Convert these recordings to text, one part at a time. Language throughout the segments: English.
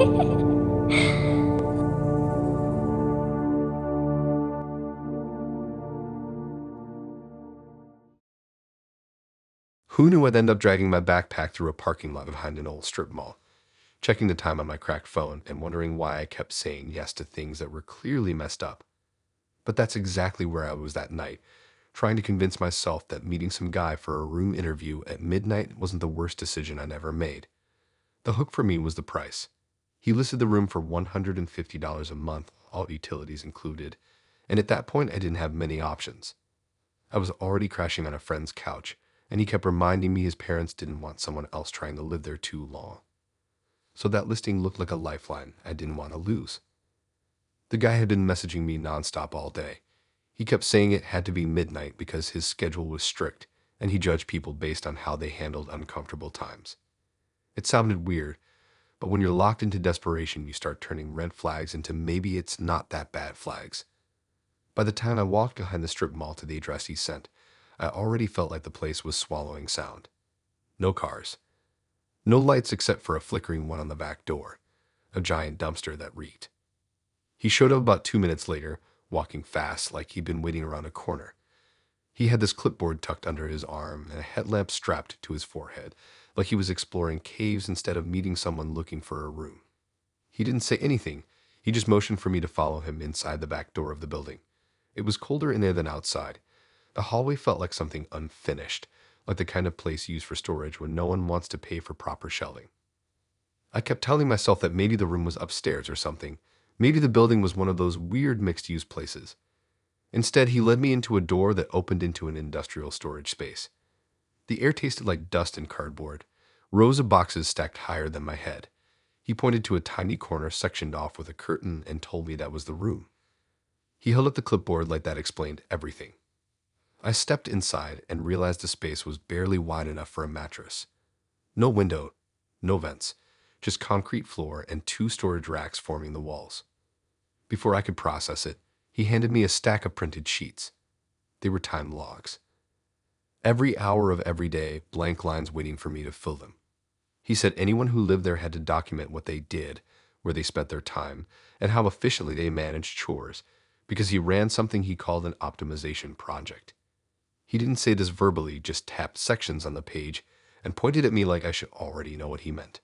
Who knew I'd end up dragging my backpack through a parking lot behind an old strip mall, checking the time on my cracked phone and wondering why I kept saying yes to things that were clearly messed up. But that's exactly where I was that night, trying to convince myself that meeting some guy for a room interview at midnight wasn't the worst decision I'd ever made. The hook for me was the price. He listed the room for $150 a month, all utilities included, and at that point I didn't have many options. I was already crashing on a friend's couch, and he kept reminding me his parents didn't want someone else trying to live there too long. So that listing looked like a lifeline I didn't want to lose. The guy had been messaging me nonstop all day. He kept saying it had to be midnight because his schedule was strict, and he judged people based on how they handled uncomfortable times. It sounded weird, but when you're locked into desperation, you start turning red flags into maybe it's not that bad flags. By the time I walked behind the strip mall to the address he sent, I already felt like the place was swallowing sound. No cars. No lights except for a flickering one on the back door, a giant dumpster that reeked. He showed up about 2 minutes later, walking fast like he'd been waiting around a corner. He had this clipboard tucked under his arm and a headlamp strapped to his forehead, like he was exploring caves instead of meeting someone looking for a room. He didn't say anything. He just motioned for me to follow him inside the back door of the building. It was colder in there than outside. The hallway felt like something unfinished, like the kind of place used for storage when no one wants to pay for proper shelving. I kept telling myself that maybe the room was upstairs or something. Maybe the building was one of those weird mixed-use places. Instead, he led me into a door that opened into an industrial storage space. The air tasted like dust and cardboard, rows of boxes stacked higher than my head. He pointed to a tiny corner sectioned off with a curtain and told me that was the room. He held up the clipboard like that explained everything. I stepped inside and realized the space was barely wide enough for a mattress. No window, no vents, just concrete floor and two storage racks forming the walls. Before I could process it, he handed me a stack of printed sheets. They were time logs. Every hour of every day, blank lines waiting for me to fill them. He said anyone who lived there had to document what they did, where they spent their time, and how efficiently they managed chores, because he ran something he called an optimization project. He didn't say this verbally, just tapped sections on the page and pointed at me like I should already know what he meant.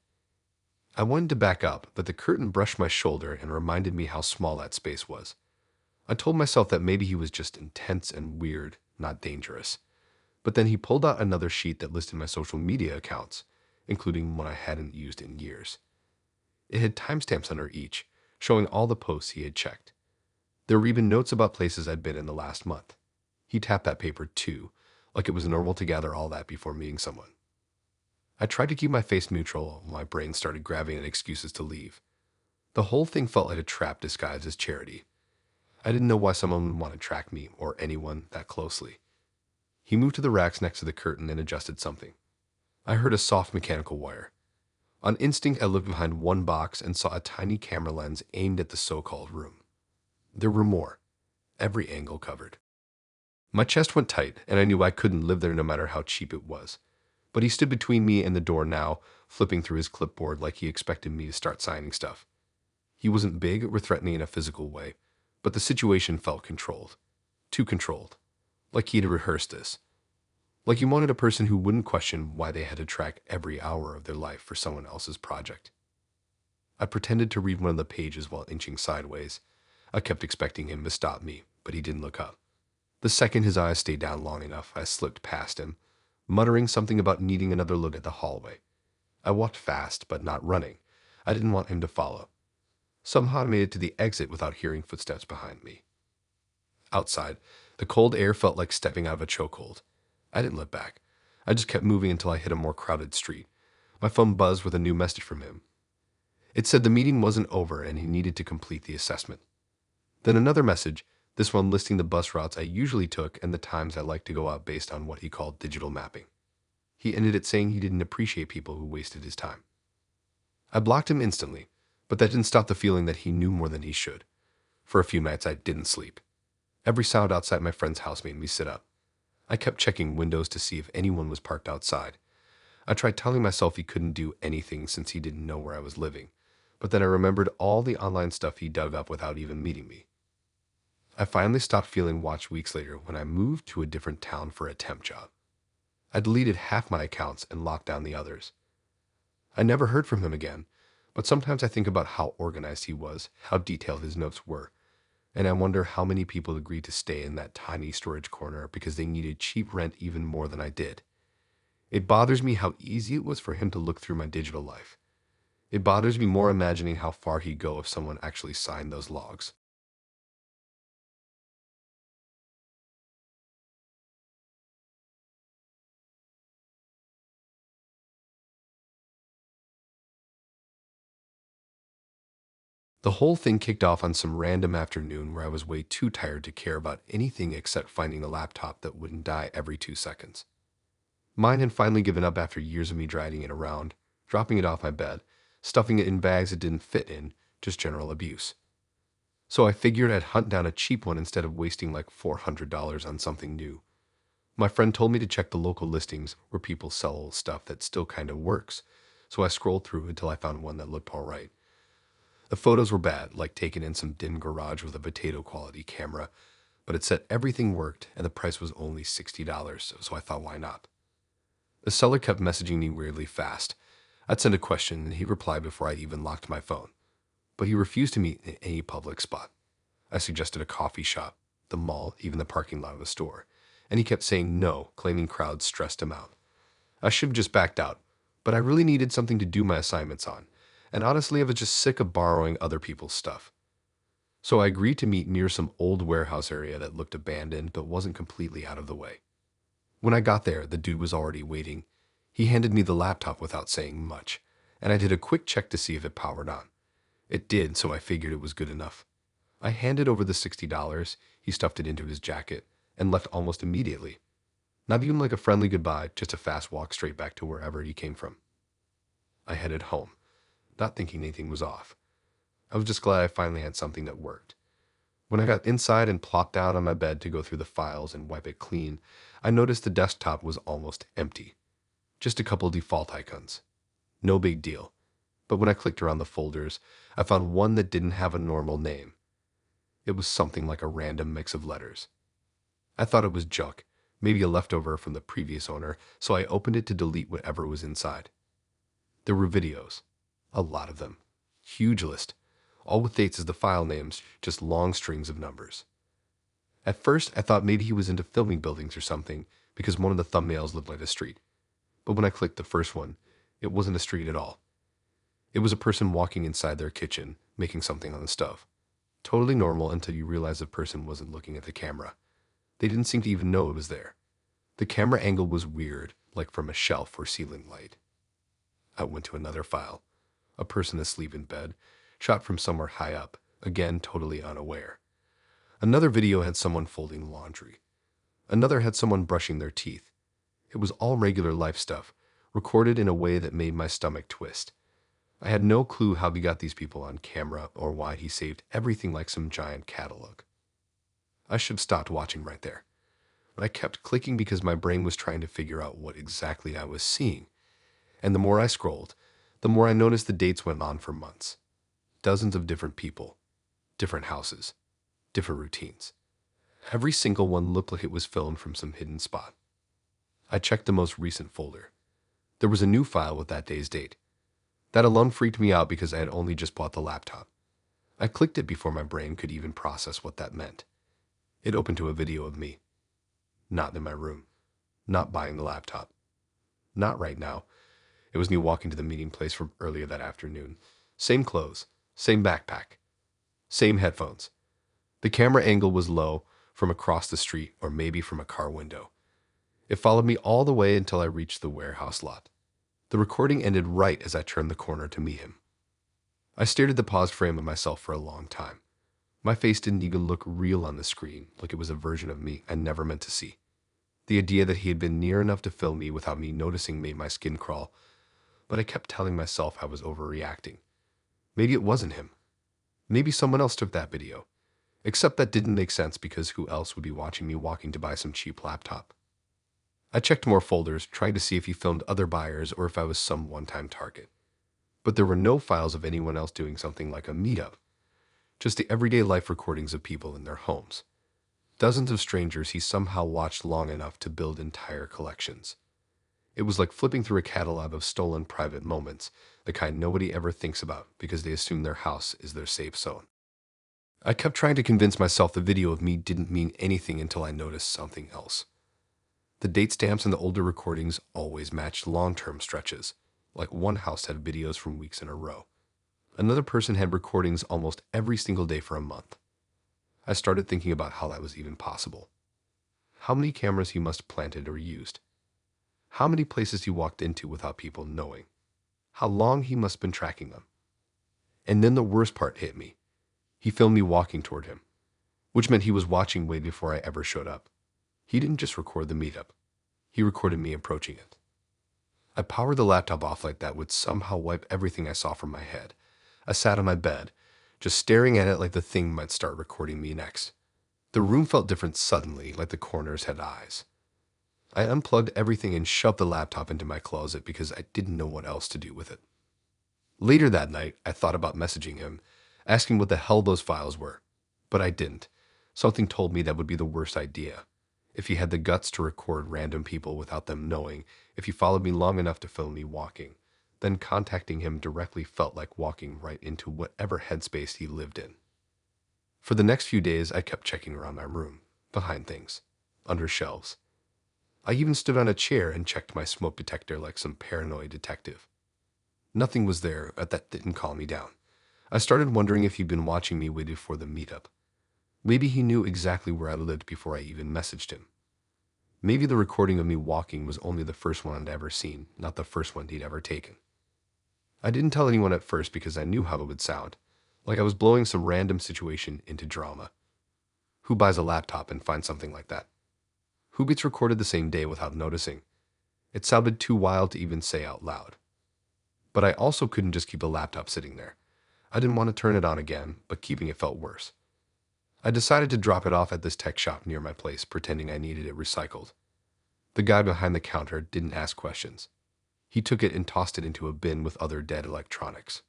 I wanted to back up, but the curtain brushed my shoulder and reminded me how small that space was. I told myself that maybe he was just intense and weird, not dangerous. But then he pulled out another sheet that listed my social media accounts, including one I hadn't used in years. It had timestamps under each, showing all the posts he had checked. There were even notes about places I'd been in the last month. He tapped that paper too, like it was normal to gather all that before meeting someone. I tried to keep my face neutral while my brain started grabbing at excuses to leave. The whole thing felt like a trap disguised as charity. I didn't know why someone would want to track me or anyone that closely. He moved to the racks next to the curtain and adjusted something. I heard a soft mechanical wire. On instinct, I looked behind one box and saw a tiny camera lens aimed at the so-called room. There were more, every angle covered. My chest went tight, and I knew I couldn't live there no matter how cheap it was. But he stood between me and the door now, flipping through his clipboard like he expected me to start signing stuff. He wasn't big or threatening in a physical way, but the situation felt controlled. Too controlled. Like he'd rehearsed this. Like he wanted a person who wouldn't question why they had to track every hour of their life for someone else's project. I pretended to read one of the pages while inching sideways. I kept expecting him to stop me, but he didn't look up. The second his eyes stayed down long enough, I slipped past him, muttering something about needing another look at the hallway. I walked fast, but not running. I didn't want him to follow. Somehow I made it to the exit without hearing footsteps behind me. Outside, the cold air felt like stepping out of a chokehold. I didn't look back. I just kept moving until I hit a more crowded street. My phone buzzed with a new message from him. It said the meeting wasn't over and he needed to complete the assessment. Then another message, this one listing the bus routes I usually took and the times I liked to go out based on what he called digital mapping. He ended it saying he didn't appreciate people who wasted his time. I blocked him instantly, but that didn't stop the feeling that he knew more than he should. For a few nights I didn't sleep. Every sound outside my friend's house made me sit up. I kept checking windows to see if anyone was parked outside. I tried telling myself he couldn't do anything since he didn't know where I was living, But then I remembered all the online stuff he dug up without even meeting me. I finally stopped feeling watched weeks later when I moved to a different town for a temp job. I deleted half my accounts and locked down the others. I never heard from him again, but sometimes I think about how organized he was, how detailed his notes were, and I wonder how many people agreed to stay in that tiny storage corner because they needed cheap rent even more than I did. It bothers me how easy it was for him to look through my digital life. It bothers me more imagining how far he'd go if someone actually signed those logs. The whole thing kicked off on some random afternoon where I was way too tired to care about anything except finding a laptop that wouldn't die every 2 seconds. Mine had finally given up after years of me dragging it around, dropping it off my bed, stuffing it in bags it didn't fit in, just general abuse. So I figured I'd hunt down a cheap one instead of wasting like $400 on something new. My friend told me to check the local listings where people sell old stuff that still kind of works, so I scrolled through until I found one that looked alright. The photos were bad, like taken in some dim garage with a potato quality camera, but it said everything worked and the price was only $60, so I thought why not? The seller kept messaging me weirdly fast. I'd send a question and he'd reply before I'd even locked my phone. But he refused to meet in any public spot. I suggested a coffee shop, the mall, even the parking lot of the store, and he kept saying no, claiming crowds stressed him out. I should have just backed out, but I really needed something to do my assignments on, and honestly I was just sick of borrowing other people's stuff. So I agreed to meet near some old warehouse area that looked abandoned but wasn't completely out of the way. When I got there, the dude was already waiting. He handed me the laptop without saying much, and I did a quick check to see if it powered on. It did, so I figured it was good enough. I handed over the $60, he stuffed it into his jacket, and left almost immediately. Not even like a friendly goodbye, just a fast walk straight back to wherever he came from. I headed home, not thinking anything was off. I was just glad I finally had something that worked. When I got inside and plopped down on my bed to go through the files and wipe it clean, I noticed the desktop was almost empty. Just a couple default icons. No big deal. But when I clicked around the folders, I found one that didn't have a normal name. It was something like a random mix of letters. I thought it was junk, maybe a leftover from the previous owner, so I opened it to delete whatever was inside. There were videos. A lot of them. Huge list. All with dates as the file names, just long strings of numbers. At first, I thought maybe he was into filming buildings or something, because one of the thumbnails looked like a street. But when I clicked the first one, it wasn't a street at all. It was a person walking inside their kitchen, making something on the stove. Totally normal until you realize the person wasn't looking at the camera. They didn't seem to even know it was there. The camera angle was weird, like from a shelf or ceiling light. I went to another file. A person asleep in bed, shot from somewhere high up, again totally unaware. Another video had someone folding laundry. Another had someone brushing their teeth. It was all regular life stuff, recorded in a way that made my stomach twist. I had no clue how he got these people on camera or why he saved everything like some giant catalog. I should have stopped watching right there. But I kept clicking because my brain was trying to figure out what exactly I was seeing. And the more I scrolled, the more I noticed the dates went on for months. Dozens of different people, different houses, different routines. Every single one looked like it was filmed from some hidden spot. I checked the most recent folder. There was a new file with that day's date. That alone freaked me out because I had only just bought the laptop. I clicked it before my brain could even process what that meant. It opened to a video of me. Not in my room. Not buying the laptop. Not right now. It was me walking to the meeting place from earlier that afternoon. Same clothes, same backpack, same headphones. The camera angle was low, from across the street or maybe from a car window. It followed me all the way until I reached the warehouse lot. The recording ended right as I turned the corner to meet him. I stared at the paused frame of myself for a long time. My face didn't even look real on the screen, like it was a version of me I never meant to see. The idea that he had been near enough to film me without me noticing made my skin crawl, but I kept telling myself I was overreacting. Maybe it wasn't him. Maybe someone else took that video. Except that didn't make sense because who else would be watching me walking to buy some cheap laptop? I checked more folders, trying to see if he filmed other buyers or if I was some one-time target. But there were no files of anyone else doing something like a meetup, just the everyday life recordings of people in their homes. Dozens of strangers he somehow watched long enough to build entire collections. It was like flipping through a catalog of stolen private moments, the kind nobody ever thinks about because they assume their house is their safe zone. I kept trying to convince myself the video of me didn't mean anything until I noticed something else. The date stamps in the older recordings always matched long-term stretches, like one house had videos from weeks in a row. Another person had recordings almost every single day for a month. I started thinking about how that was even possible. How many cameras he must have planted or used. How many places he walked into without people knowing. How long he must have been tracking them. And then the worst part hit me. He filmed me walking toward him, which meant he was watching way before I ever showed up. He didn't just record the meetup. He recorded me approaching it. I powered the laptop off like that would somehow wipe everything I saw from my head. I sat on my bed, just staring at it like the thing might start recording me next. The room felt different suddenly, like the corners had eyes. I unplugged everything and shoved the laptop into my closet because I didn't know what else to do with it. Later that night, I thought about messaging him, asking what the hell those files were. But I didn't. Something told me that would be the worst idea. If he had the guts to record random people without them knowing, if he followed me long enough to film me walking, then contacting him directly felt like walking right into whatever headspace he lived in. For the next few days, I kept checking around my room, behind things, under shelves. I even stood on a chair and checked my smoke detector like some paranoid detective. Nothing was there, but that didn't calm me down. I started wondering if he'd been watching me waited for the meetup. Maybe he knew exactly where I lived before I even messaged him. Maybe the recording of me walking was only the first one I'd ever seen, not the first one he'd ever taken. I didn't tell anyone at first because I knew how it would sound, like I was blowing some random situation into drama. Who buys a laptop and finds something like that? Who gets recorded the same day without noticing? It sounded too wild to even say out loud. But I also couldn't just keep the laptop sitting there. I didn't want to turn it on again, but keeping it felt worse. I decided to drop it off at this tech shop near my place, pretending I needed it recycled. The guy behind the counter didn't ask questions. He took it and tossed it into a bin with other dead electronics.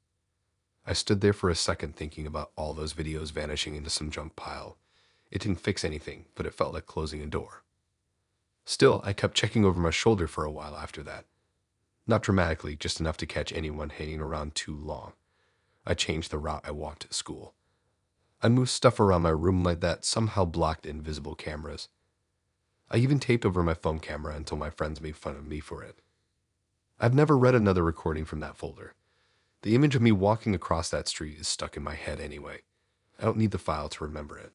I stood there for a second thinking about all those videos vanishing into some junk pile. It didn't fix anything, but it felt like closing a door. Still, I kept checking over my shoulder for a while after that. Not dramatically, just enough to catch anyone hanging around too long. I changed the route I walked to school. I moved stuff around my room like that somehow blocked invisible cameras. I even taped over my phone camera until my friends made fun of me for it. I've never read another recording from that folder. The image of me walking across that street is stuck in my head anyway. I don't need the file to remember it.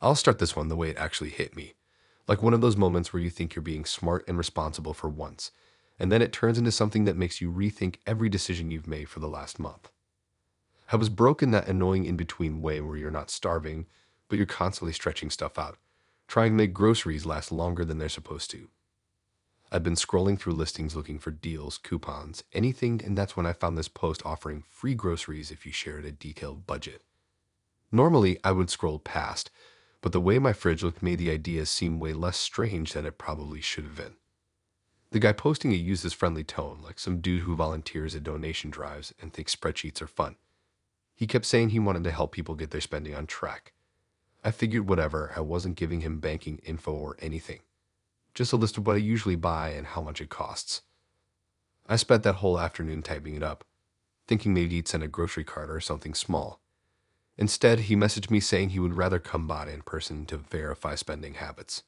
I'll start this one the way it actually hit me. Like one of those moments where you think you're being smart and responsible for once, and then it turns into something that makes you rethink every decision you've made for the last month. I was broke in that annoying in-between way where you're not starving, but you're constantly stretching stuff out, trying to make groceries last longer than they're supposed to. I'd been scrolling through listings looking for deals, coupons, anything, and that's when I found this post offering free groceries if you shared a detailed budget. Normally, I would scroll past, but the way my fridge looked made the idea seem way less strange than it probably should have been. The guy posting it used this friendly tone, like some dude who volunteers at donation drives and thinks spreadsheets are fun. He kept saying he wanted to help people get their spending on track. I figured whatever, I wasn't giving him banking info or anything. Just a list of what I usually buy and how much it costs. I spent that whole afternoon typing it up, thinking maybe he'd send a grocery cart or something small. Instead, he messaged me saying he would rather come by in person to verify spending habits.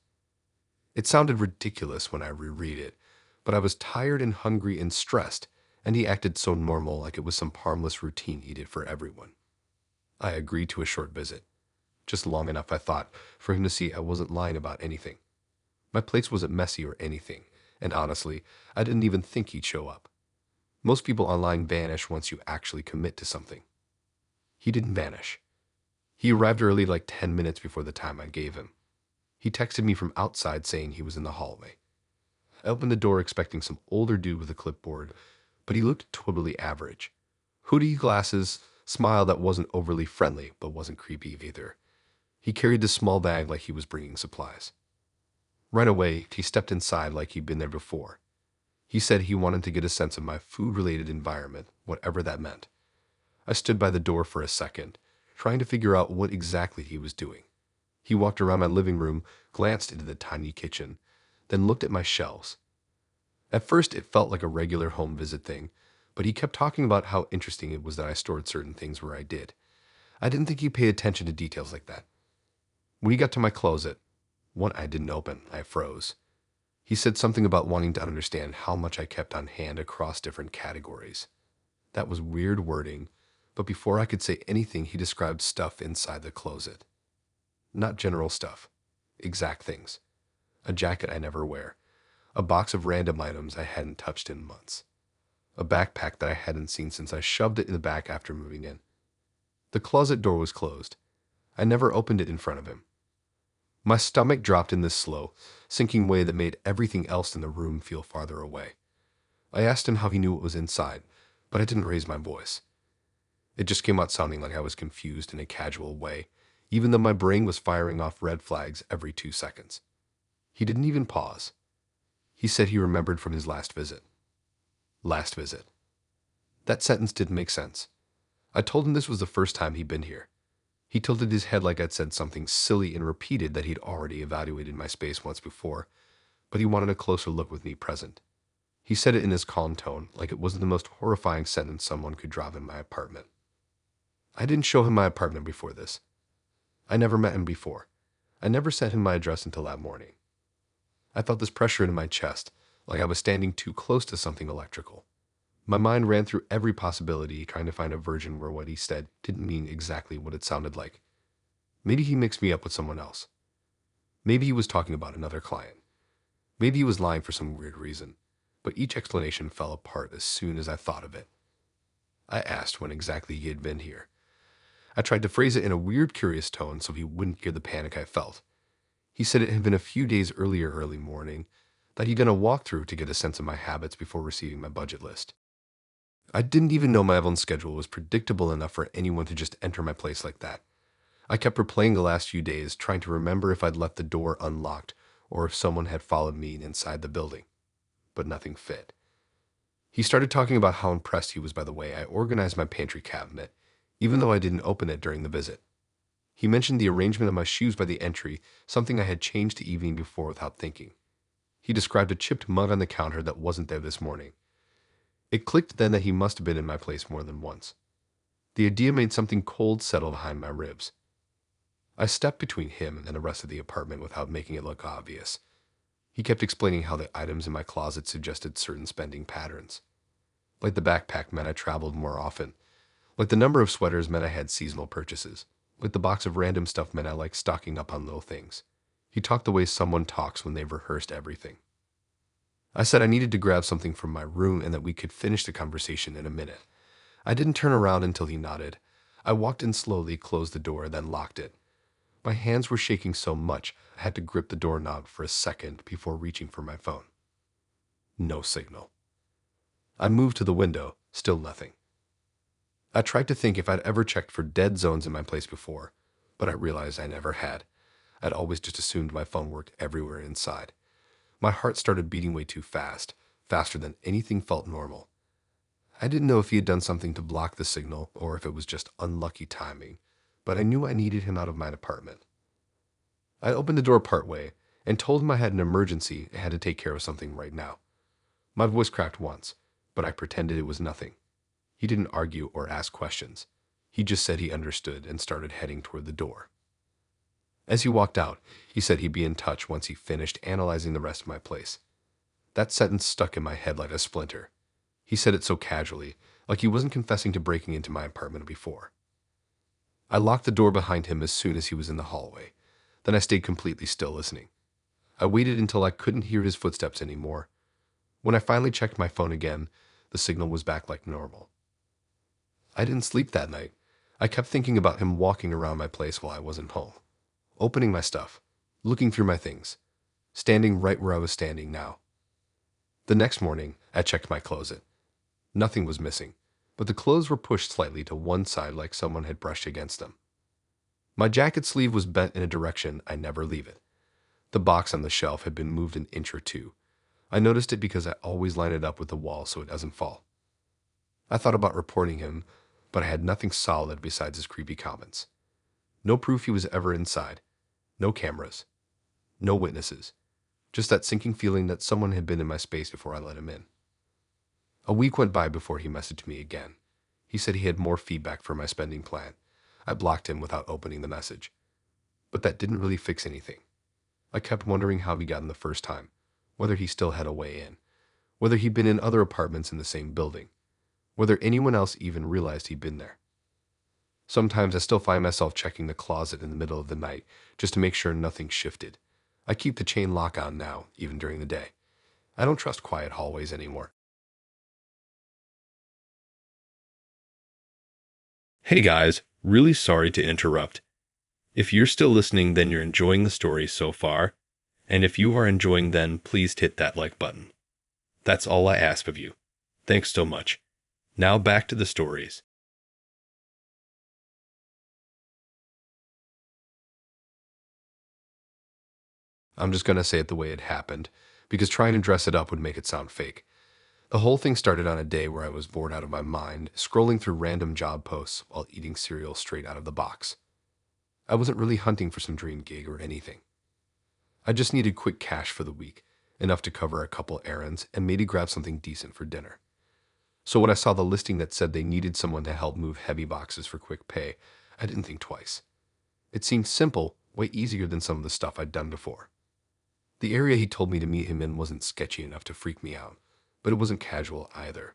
It sounded ridiculous when I reread it, but I was tired and hungry and stressed, and he acted so normal like it was some harmless routine he did for everyone. I agreed to a short visit, just long enough, I thought, for him to see I wasn't lying about anything. My place wasn't messy or anything, and honestly, I didn't even think he'd show up. Most people online vanish once you actually commit to something. He didn't vanish. He arrived early, like 10 minutes before the time I gave him. He texted me from outside saying he was in the hallway. I opened the door expecting some older dude with a clipboard, but he looked totally average. Hoodie, glasses, smile that wasn't overly friendly but wasn't creepy either. He carried this small bag like he was bringing supplies. Right away, he stepped inside like he'd been there before. He said he wanted to get a sense of my food-related environment, whatever that meant. I stood by the door for a second, trying to figure out what exactly he was doing. He walked around my living room, glanced into the tiny kitchen, then looked at my shelves. At first, it felt like a regular home visit thing, but he kept talking about how interesting it was that I stored certain things where I did. I didn't think he paid attention to details like that. When he got to my closet, one I didn't open, I froze. He said something about wanting to understand how much I kept on hand across different categories. That was weird wording, but before I could say anything, he described stuff inside the closet. Not general stuff, exact things. A jacket I never wear, a box of random items I hadn't touched in months, a backpack that I hadn't seen since I shoved it in the back after moving in. The closet door was closed. I never opened it in front of him. My stomach dropped in this slow, sinking way that made everything else in the room feel farther away. I asked him how he knew what was inside, but I didn't raise my voice. It just came out sounding like I was confused in a casual way, even though my brain was firing off red flags every 2 seconds. He didn't even pause. He said he remembered from his last visit. Last visit. That sentence didn't make sense. I told him this was the first time he'd been here. He tilted his head like I'd said something silly and repeated that he'd already evaluated my space once before, but he wanted a closer look with me present. He said it in his calm tone, like it wasn't the most horrifying sentence someone could drop in my apartment. I didn't show him my apartment before this. I never met him before. I never sent him my address until that morning. I felt this pressure in my chest, like I was standing too close to something electrical. My mind ran through every possibility, trying to find a version where what he said didn't mean exactly what it sounded like. Maybe he mixed me up with someone else. Maybe he was talking about another client. Maybe he was lying for some weird reason, but each explanation fell apart as soon as I thought of it. I asked when exactly he had been here. I tried to phrase it in a weird, curious tone so he wouldn't hear the panic I felt. He said it had been a few days early morning, that he'd done a walkthrough to get a sense of my habits before receiving my budget list. I didn't even know my own schedule was predictable enough for anyone to just enter my place like that. I kept replaying the last few days, trying to remember if I'd left the door unlocked or if someone had followed me inside the building. But nothing fit. He started talking about how impressed he was by the way I organized my pantry cabinet, even though I didn't open it during the visit. He mentioned the arrangement of my shoes by the entry, something I had changed the evening before without thinking. He described a chipped mug on the counter that wasn't there this morning. It clicked then that he must have been in my place more than once. The idea made something cold settle behind my ribs. I stepped between him and the rest of the apartment without making it look obvious. He kept explaining how the items in my closet suggested certain spending patterns. Like the backpack meant I traveled more often. Like the number of sweaters meant I had seasonal purchases. Like the box of random stuff meant I liked stocking up on little things. He talked the way someone talks when they've rehearsed everything. I said I needed to grab something from my room and that we could finish the conversation in a minute. I didn't turn around until he nodded. I walked in slowly, closed the door, then locked it. My hands were shaking so much I had to grip the doorknob for a second before reaching for my phone. No signal. I moved to the window, still nothing. I tried to think if I'd ever checked for dead zones in my place before, but I realized I never had. I'd always just assumed my phone worked everywhere inside. My heart started beating way too fast, faster than anything felt normal. I didn't know if he had done something to block the signal or if it was just unlucky timing, but I knew I needed him out of my apartment. I opened the door partway and told him I had an emergency and had to take care of something right now. My voice cracked once, but I pretended it was nothing. He didn't argue or ask questions. He just said he understood and started heading toward the door. As he walked out, he said he'd be in touch once he finished analyzing the rest of my place. That sentence stuck in my head like a splinter. He said it so casually, like he wasn't confessing to breaking into my apartment before. I locked the door behind him as soon as he was in the hallway. Then I stayed completely still listening. I waited until I couldn't hear his footsteps anymore. When I finally checked my phone again, the signal was back like normal. I didn't sleep that night. I kept thinking about him walking around my place while I wasn't home, opening my stuff, looking through my things, standing right where I was standing now. The next morning, I checked my closet. Nothing was missing, but the clothes were pushed slightly to one side like someone had brushed against them. My jacket sleeve was bent in a direction I never leave it. The box on the shelf had been moved an inch or two. I noticed it because I always line it up with the wall so it doesn't fall. I thought about reporting him, but I had nothing solid besides his creepy comments. No proof he was ever inside. No cameras. No witnesses. Just that sinking feeling that someone had been in my space before I let him in. A week went by before he messaged me again. He said he had more feedback for my spending plan. I blocked him without opening the message. But that didn't really fix anything. I kept wondering how he got in the first time, whether he still had a way in, whether he'd been in other apartments in the same building, whether anyone else even realized he'd been there. Sometimes I still find myself checking the closet in the middle of the night just to make sure nothing shifted. I keep the chain lock on now, even during the day. I don't trust quiet hallways anymore. Hey guys, really sorry to interrupt. If you're still listening, then you're enjoying the story so far. And if you are enjoying, then please hit that like button. That's all I ask of you. Thanks so much. Now back to the stories. I'm just going to say it the way it happened, because trying to dress it up would make it sound fake. The whole thing started on a day where I was bored out of my mind, scrolling through random job posts while eating cereal straight out of the box. I wasn't really hunting for some dream gig or anything. I just needed quick cash for the week, enough to cover a couple errands and maybe grab something decent for dinner. So when I saw the listing that said they needed someone to help move heavy boxes for quick pay, I didn't think twice. It seemed simple, way easier than some of the stuff I'd done before. The area he told me to meet him in wasn't sketchy enough to freak me out, but it wasn't casual either.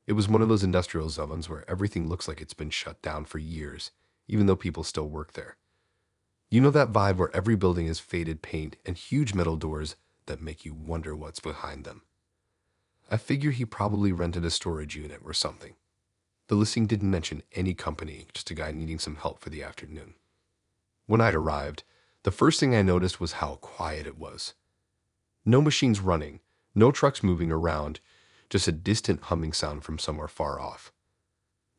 It was one of those industrial zones where everything looks like it's been shut down for years, even though people still work there. You know that vibe where every building has faded paint and huge metal doors that make you wonder what's behind them. I figure he probably rented a storage unit or something. The listing didn't mention any company, just a guy needing some help for the afternoon. When I'd arrived, the first thing I noticed was how quiet it was. No machines running, no trucks moving around, just a distant humming sound from somewhere far off.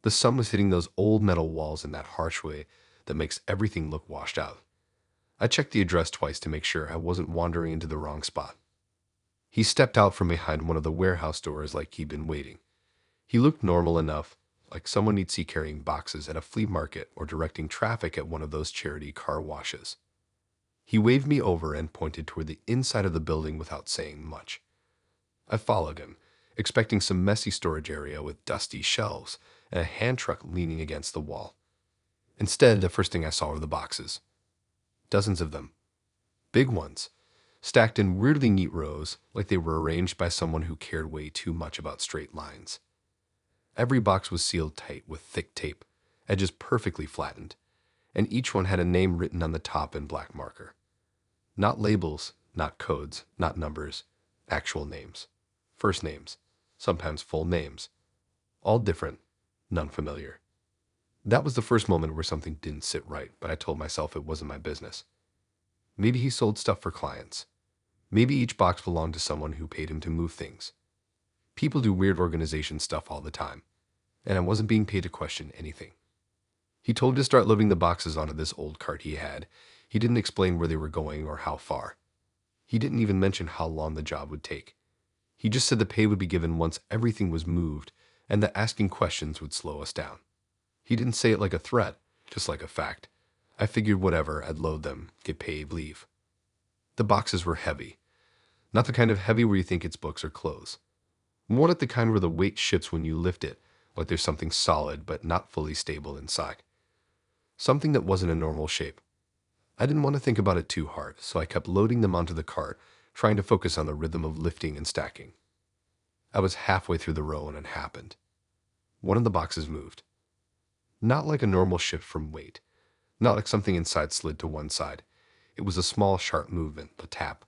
The sun was hitting those old metal walls in that harsh way that makes everything look washed out. I checked the address twice to make sure I wasn't wandering into the wrong spot. He stepped out from behind one of the warehouse doors like he'd been waiting. He looked normal enough, like someone you'd see carrying boxes at a flea market or directing traffic at one of those charity car washes. He waved me over and pointed toward the inside of the building without saying much. I followed him, expecting some messy storage area with dusty shelves and a hand truck leaning against the wall. Instead, the first thing I saw were the boxes. Dozens of them. Big ones, stacked in weirdly neat rows like they were arranged by someone who cared way too much about straight lines. Every box was sealed tight with thick tape, edges perfectly flattened, and each one had a name written on the top in black marker. Not labels, not codes, not numbers, actual names. First names, sometimes full names. All different, none familiar. That was the first moment where something didn't sit right, but I told myself it wasn't my business. Maybe he sold stuff for clients. Maybe each box belonged to someone who paid him to move things. People do weird organization stuff all the time, and I wasn't being paid to question anything. He told me to start loading the boxes onto this old cart he had. He didn't explain where they were going or how far. He didn't even mention how long the job would take. He just said the pay would be given once everything was moved, and that asking questions would slow us down. He didn't say it like a threat, just like a fact. I figured whatever, I'd load them, get paid, leave. The boxes were heavy. Not the kind of heavy where you think it's books or clothes. More like the kind where the weight shifts when you lift it, like there's something solid but not fully stable inside. Something that wasn't a normal shape. I didn't want to think about it too hard, so I kept loading them onto the cart, trying to focus on the rhythm of lifting and stacking. I was halfway through the row when it happened. One of the boxes moved. Not like a normal shift from weight. Not like something inside slid to one side. It was a small, sharp movement, a tap.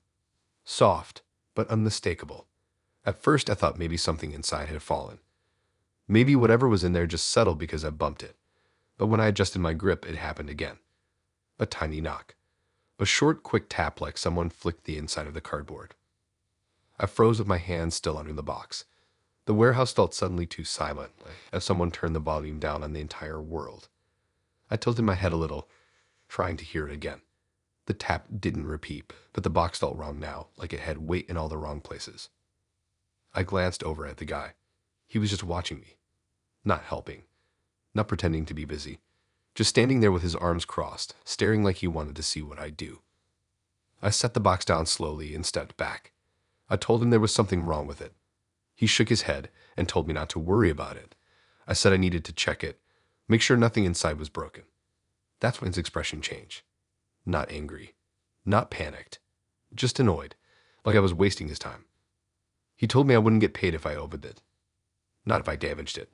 Soft, but unmistakable. At first, I thought maybe something inside had fallen. Maybe whatever was in there just settled because I bumped it. But when I adjusted my grip, it happened again. A tiny knock. A short, quick tap like someone flicked the inside of the cardboard. I froze with my hands still under the box. The warehouse felt suddenly too silent, as someone turned the volume down on the entire world. I tilted my head a little, trying to hear it again. The tap didn't repeat, but the box felt wrong now, like it had weight in all the wrong places. I glanced over at the guy. He was just watching me, not helping, not pretending to be busy, just standing there with his arms crossed, staring like he wanted to see what I'd do. I set the box down slowly and stepped back. I told him there was something wrong with it. He shook his head and told me not to worry about it. I said I needed to check it, make sure nothing inside was broken. That's when his expression changed. Not angry, not panicked, just annoyed, like I was wasting his time. He told me I wouldn't get paid if I opened it. Not if I damaged it.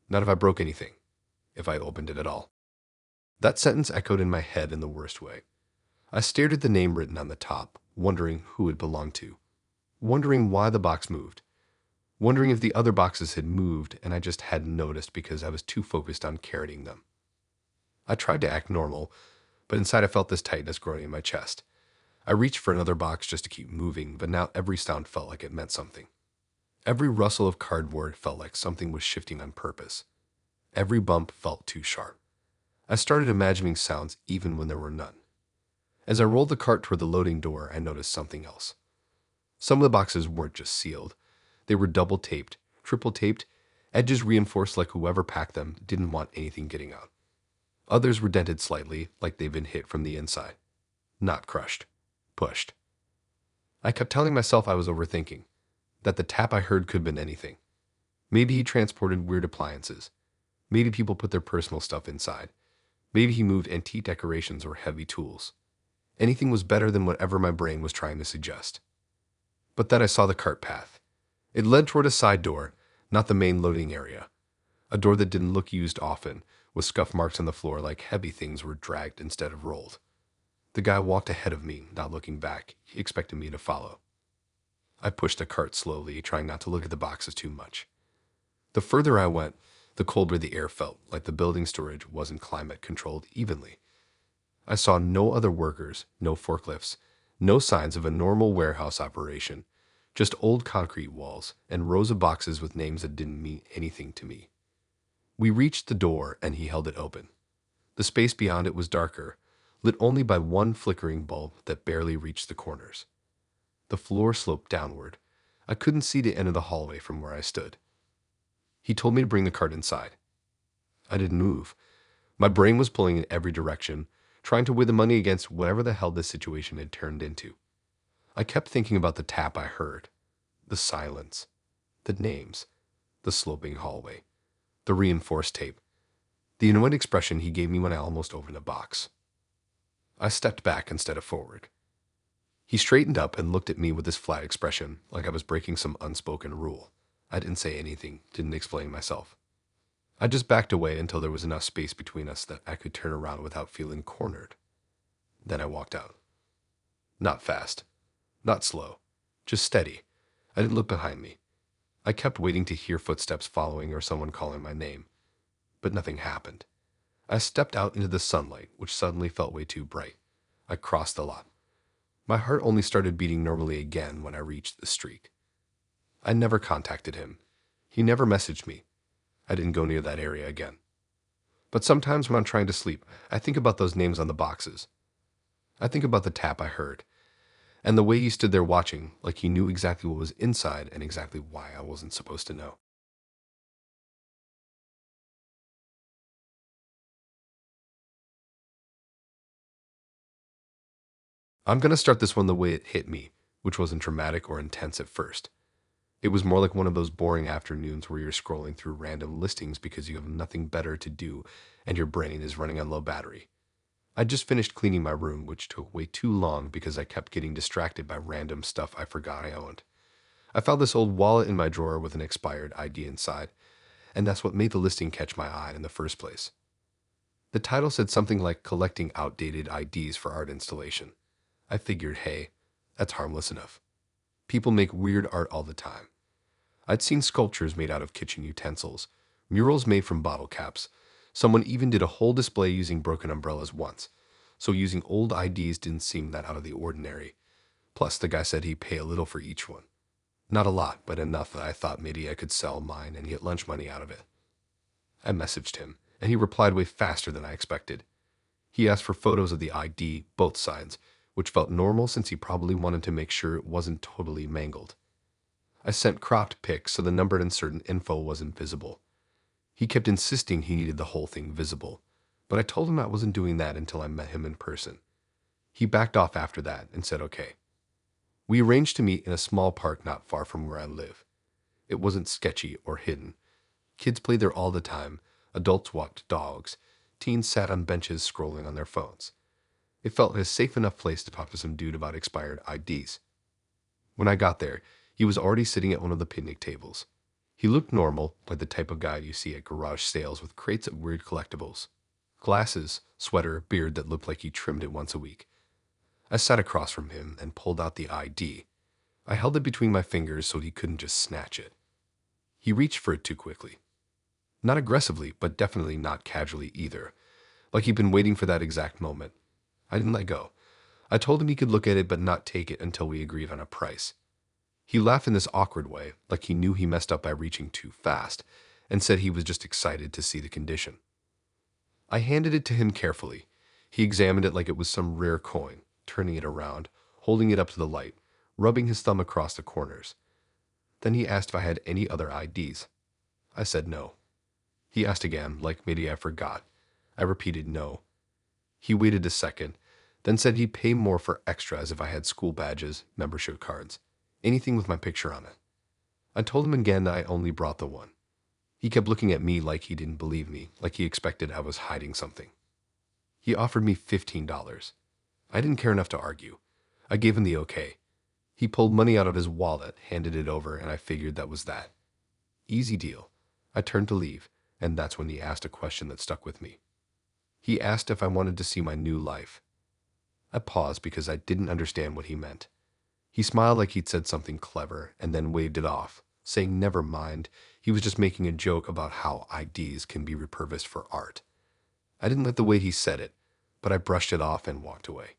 Not if I broke anything. If I opened it at all. That sentence echoed in my head in the worst way. I stared at the name written on the top, wondering who it belonged to. Wondering why the box moved. Wondering if the other boxes had moved and I just hadn't noticed because I was too focused on carrying them. I tried to act normal, but inside I felt this tightness growing in my chest. I reached for another box just to keep moving, but now every sound felt like it meant something. Every rustle of cardboard felt like something was shifting on purpose. Every bump felt too sharp. I started imagining sounds even when there were none. As I rolled the cart toward the loading door, I noticed something else. Some of the boxes weren't just sealed. They were double taped, triple taped, edges reinforced like whoever packed them didn't want anything getting out. Others were dented slightly, like they'd been hit from the inside. Not crushed. Pushed. I kept telling myself I was overthinking, that the tap I heard could have been anything. Maybe he transported weird appliances. Maybe people put their personal stuff inside. Maybe he moved antique decorations or heavy tools. Anything was better than whatever my brain was trying to suggest. But then I saw the cart path. It led toward a side door, not the main loading area. A door that didn't look used often, with scuff marks on the floor like heavy things were dragged instead of rolled. The guy walked ahead of me, not looking back. He expected me to follow. I pushed the cart slowly, trying not to look at the boxes too much. The further I went, the colder the air felt, like the building storage wasn't climate controlled evenly. I saw no other workers, no forklifts, no signs of a normal warehouse operation, just old concrete walls and rows of boxes with names that didn't mean anything to me. We reached the door and he held it open. The space beyond it was darker, lit only by one flickering bulb that barely reached the corners. The floor sloped downward. I couldn't see the end of the hallway from where I stood. He told me to bring the cart inside. I didn't move. My brain was pulling in every direction, trying to weigh the money against whatever the hell this situation had turned into. I kept thinking about the tap I heard, the silence, the names, the sloping hallway, the reinforced tape, the annoyed expression he gave me when I almost opened a box. I stepped back instead of forward. He straightened up and looked at me with this flat expression, like I was breaking some unspoken rule. I didn't say anything, didn't explain myself. I just backed away until there was enough space between us that I could turn around without feeling cornered. Then I walked out. Not fast, not slow, just steady. I didn't look behind me. I kept waiting to hear footsteps following or someone calling my name, but nothing happened. I stepped out into the sunlight, which suddenly felt way too bright. I crossed the lot. My heart only started beating normally again when I reached the street. I never contacted him. He never messaged me. I didn't go near that area again. But sometimes when I'm trying to sleep, I think about those names on the boxes. I think about the tap I heard, and the way he stood there watching, like he knew exactly what was inside and exactly why I wasn't supposed to know. I'm going to start this one the way it hit me, which wasn't dramatic or intense at first. It was more like one of those boring afternoons where you're scrolling through random listings because you have nothing better to do and your brain is running on low battery. I just finished cleaning my room, which took way too long because I kept getting distracted by random stuff I forgot I owned. I found this old wallet in my drawer with an expired ID inside, and that's what made the listing catch my eye in the first place. The title said something like collecting outdated IDs for art installation. I figured, hey, that's harmless enough. People make weird art all the time. I'd seen sculptures made out of kitchen utensils, murals made from bottle caps. Someone even did a whole display using broken umbrellas once, so using old IDs didn't seem that out of the ordinary. Plus, the guy said he'd pay a little for each one. Not a lot, but enough that I thought maybe I could sell mine and get lunch money out of it. I messaged him, and he replied way faster than I expected. He asked for photos of the ID, both sides, which felt normal since he probably wanted to make sure it wasn't totally mangled. I sent cropped pics so the numbered and certain info wasn't visible. He kept insisting he needed the whole thing visible, but I told him I wasn't doing that until I met him in person. He backed off after that and said okay. We arranged to meet in a small park not far from where I live. It wasn't sketchy or hidden. Kids played there all the time, adults walked dogs, teens sat on benches scrolling on their phones. It felt like a safe enough place to talk to some dude about expired IDs. When I got there, he was already sitting at one of the picnic tables. He looked normal, like the type of guy you see at garage sales with crates of weird collectibles. Glasses, sweater, beard that looked like he trimmed it once a week. I sat across from him and pulled out the ID. I held it between my fingers so he couldn't just snatch it. He reached for it too quickly. Not aggressively, but definitely not casually either, like he'd been waiting for that exact moment. I didn't let go. I told him he could look at it but not take it until we agreed on a price. He laughed in this awkward way, like he knew he messed up by reaching too fast, and said he was just excited to see the condition. I handed it to him carefully. He examined it like it was some rare coin, turning it around, holding it up to the light, rubbing his thumb across the corners. Then he asked if I had any other IDs. I said no. He asked again, like maybe I forgot. I repeated no. He waited a second, then said he'd pay more for extra as if I had school badges, membership cards, anything with my picture on it. I told him again that I only brought the one. He kept looking at me like he didn't believe me, like he expected I was hiding something. He offered me $15. I didn't care enough to argue. I gave him the okay. He pulled money out of his wallet, handed it over, and I figured that was that. Easy deal. I turned to leave, and that's when he asked a question that stuck with me. He asked if I wanted to see my new life. I paused because I didn't understand what he meant. He smiled like he'd said something clever and then waved it off, saying never mind, he was just making a joke about how IDs can be repurposed for art. I didn't like the way he said it, but I brushed it off and walked away.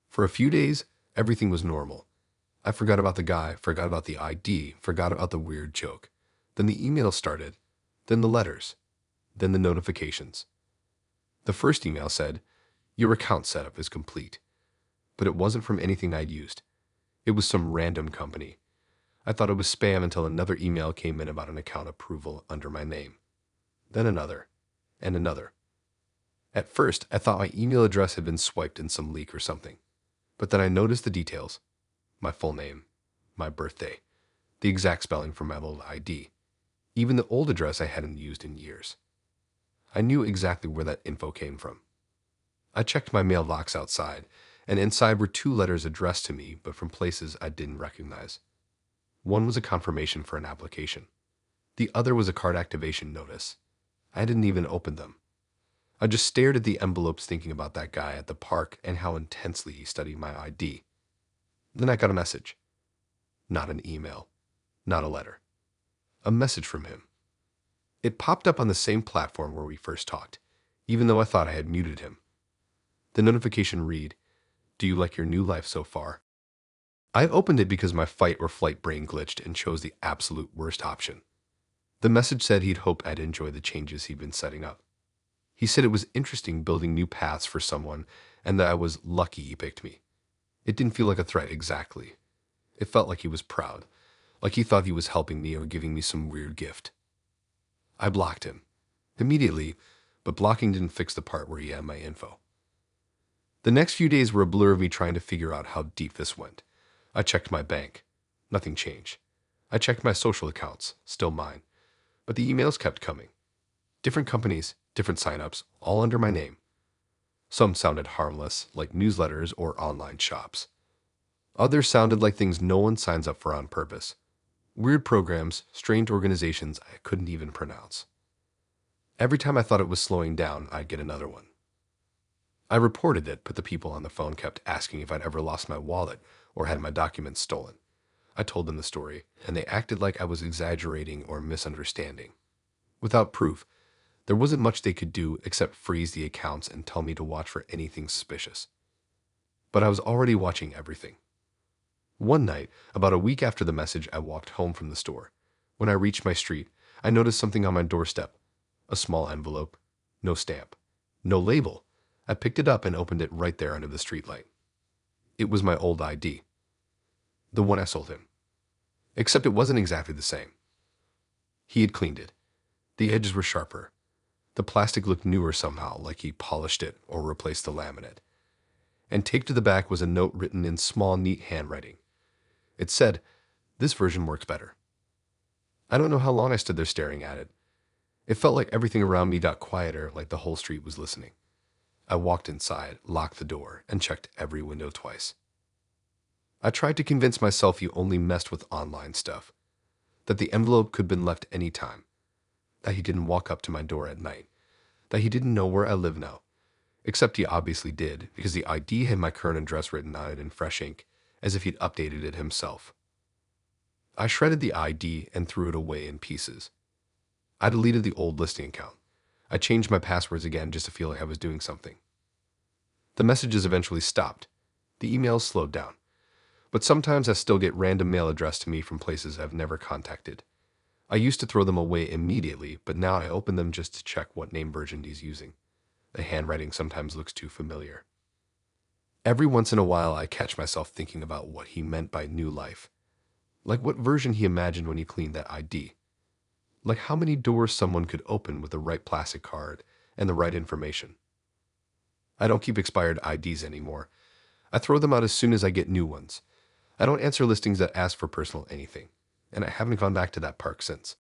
For a few days, everything was normal. I forgot about the guy, forgot about the ID, forgot about the weird joke. Then the email started, then the letters, then the notifications. The first email said, "Your account setup is complete." But it wasn't from anything I'd used. It was some random company. I thought it was spam until another email came in about an account approval under my name. Then another, and another. At first, I thought my email address had been swiped in some leak or something. But then I noticed the details. My full name, my birthday, the exact spelling from my old ID, even the old address I hadn't used in years. I knew exactly where that info came from. I checked my mailbox outside, and inside were 2 letters addressed to me, but from places I didn't recognize. One was a confirmation for an application. The other was a card activation notice. I didn't even open them. I just stared at the envelopes thinking about that guy at the park and how intensely he studied my ID. Then I got a message. Not an email. Not a letter. A message from him. It popped up on the same platform where we first talked, even though I thought I had muted him. The notification read, "Do you like your new life so far?" I opened it because my fight or flight brain glitched and chose the absolute worst option. The message said he'd hoped I'd enjoy the changes he'd been setting up. He said it was interesting building new paths for someone and that I was lucky he picked me. It didn't feel like a threat exactly. It felt like he was proud, like he thought he was helping me or giving me some weird gift. I blocked him. Immediately, but blocking didn't fix the part where he had my info. The next few days were a blur of me trying to figure out how deep this went. I checked my bank. Nothing changed. I checked my social accounts, still mine. But the emails kept coming. Different companies, different signups, all under my name. Some sounded harmless, like newsletters or online shops. Others sounded like things no one signs up for on purpose. Weird programs, strange organizations I couldn't even pronounce. Every time I thought it was slowing down, I'd get another one. I reported it, but the people on the phone kept asking if I'd ever lost my wallet or had my documents stolen. I told them the story, and they acted like I was exaggerating or misunderstanding. Without proof, there wasn't much they could do except freeze the accounts and tell me to watch for anything suspicious. But I was already watching everything. One night, about a week after the message, I walked home from the store. When I reached my street, I noticed something on my doorstep. A small envelope. No stamp. No label. I picked it up and opened it right there under the streetlight. It was my old ID. The one I sold him. Except it wasn't exactly the same. He had cleaned it. The edges were sharper. The plastic looked newer somehow, like he polished it or replaced the laminate. And taped to the back was a note written in small, neat handwriting. It said, "This version works better." I don't know how long I stood there staring at it. It felt like everything around me got quieter, like the whole street was listening. I walked inside, locked the door, and checked every window twice. I tried to convince myself you only messed with online stuff, that the envelope could have been left any time, that he didn't walk up to my door at night, that he didn't know where I live now, except he obviously did, because the ID had my current address written on it in fresh ink, as if he'd updated it himself. I shredded the ID and threw it away in pieces. I deleted the old listing account. I changed my passwords again just to feel like I was doing something. The messages eventually stopped. The emails slowed down. But sometimes I still get random mail addressed to me from places I've never contacted. I used to throw them away immediately, but now I open them just to check what name version he's using. The handwriting sometimes looks too familiar. Every once in a while, I catch myself thinking about what he meant by new life. Like what version he imagined when he cleaned that ID. Like how many doors someone could open with the right plastic card and the right information. I don't keep expired IDs anymore. I throw them out as soon as I get new ones. I don't answer listings that ask for personal anything, and I haven't gone back to that park since.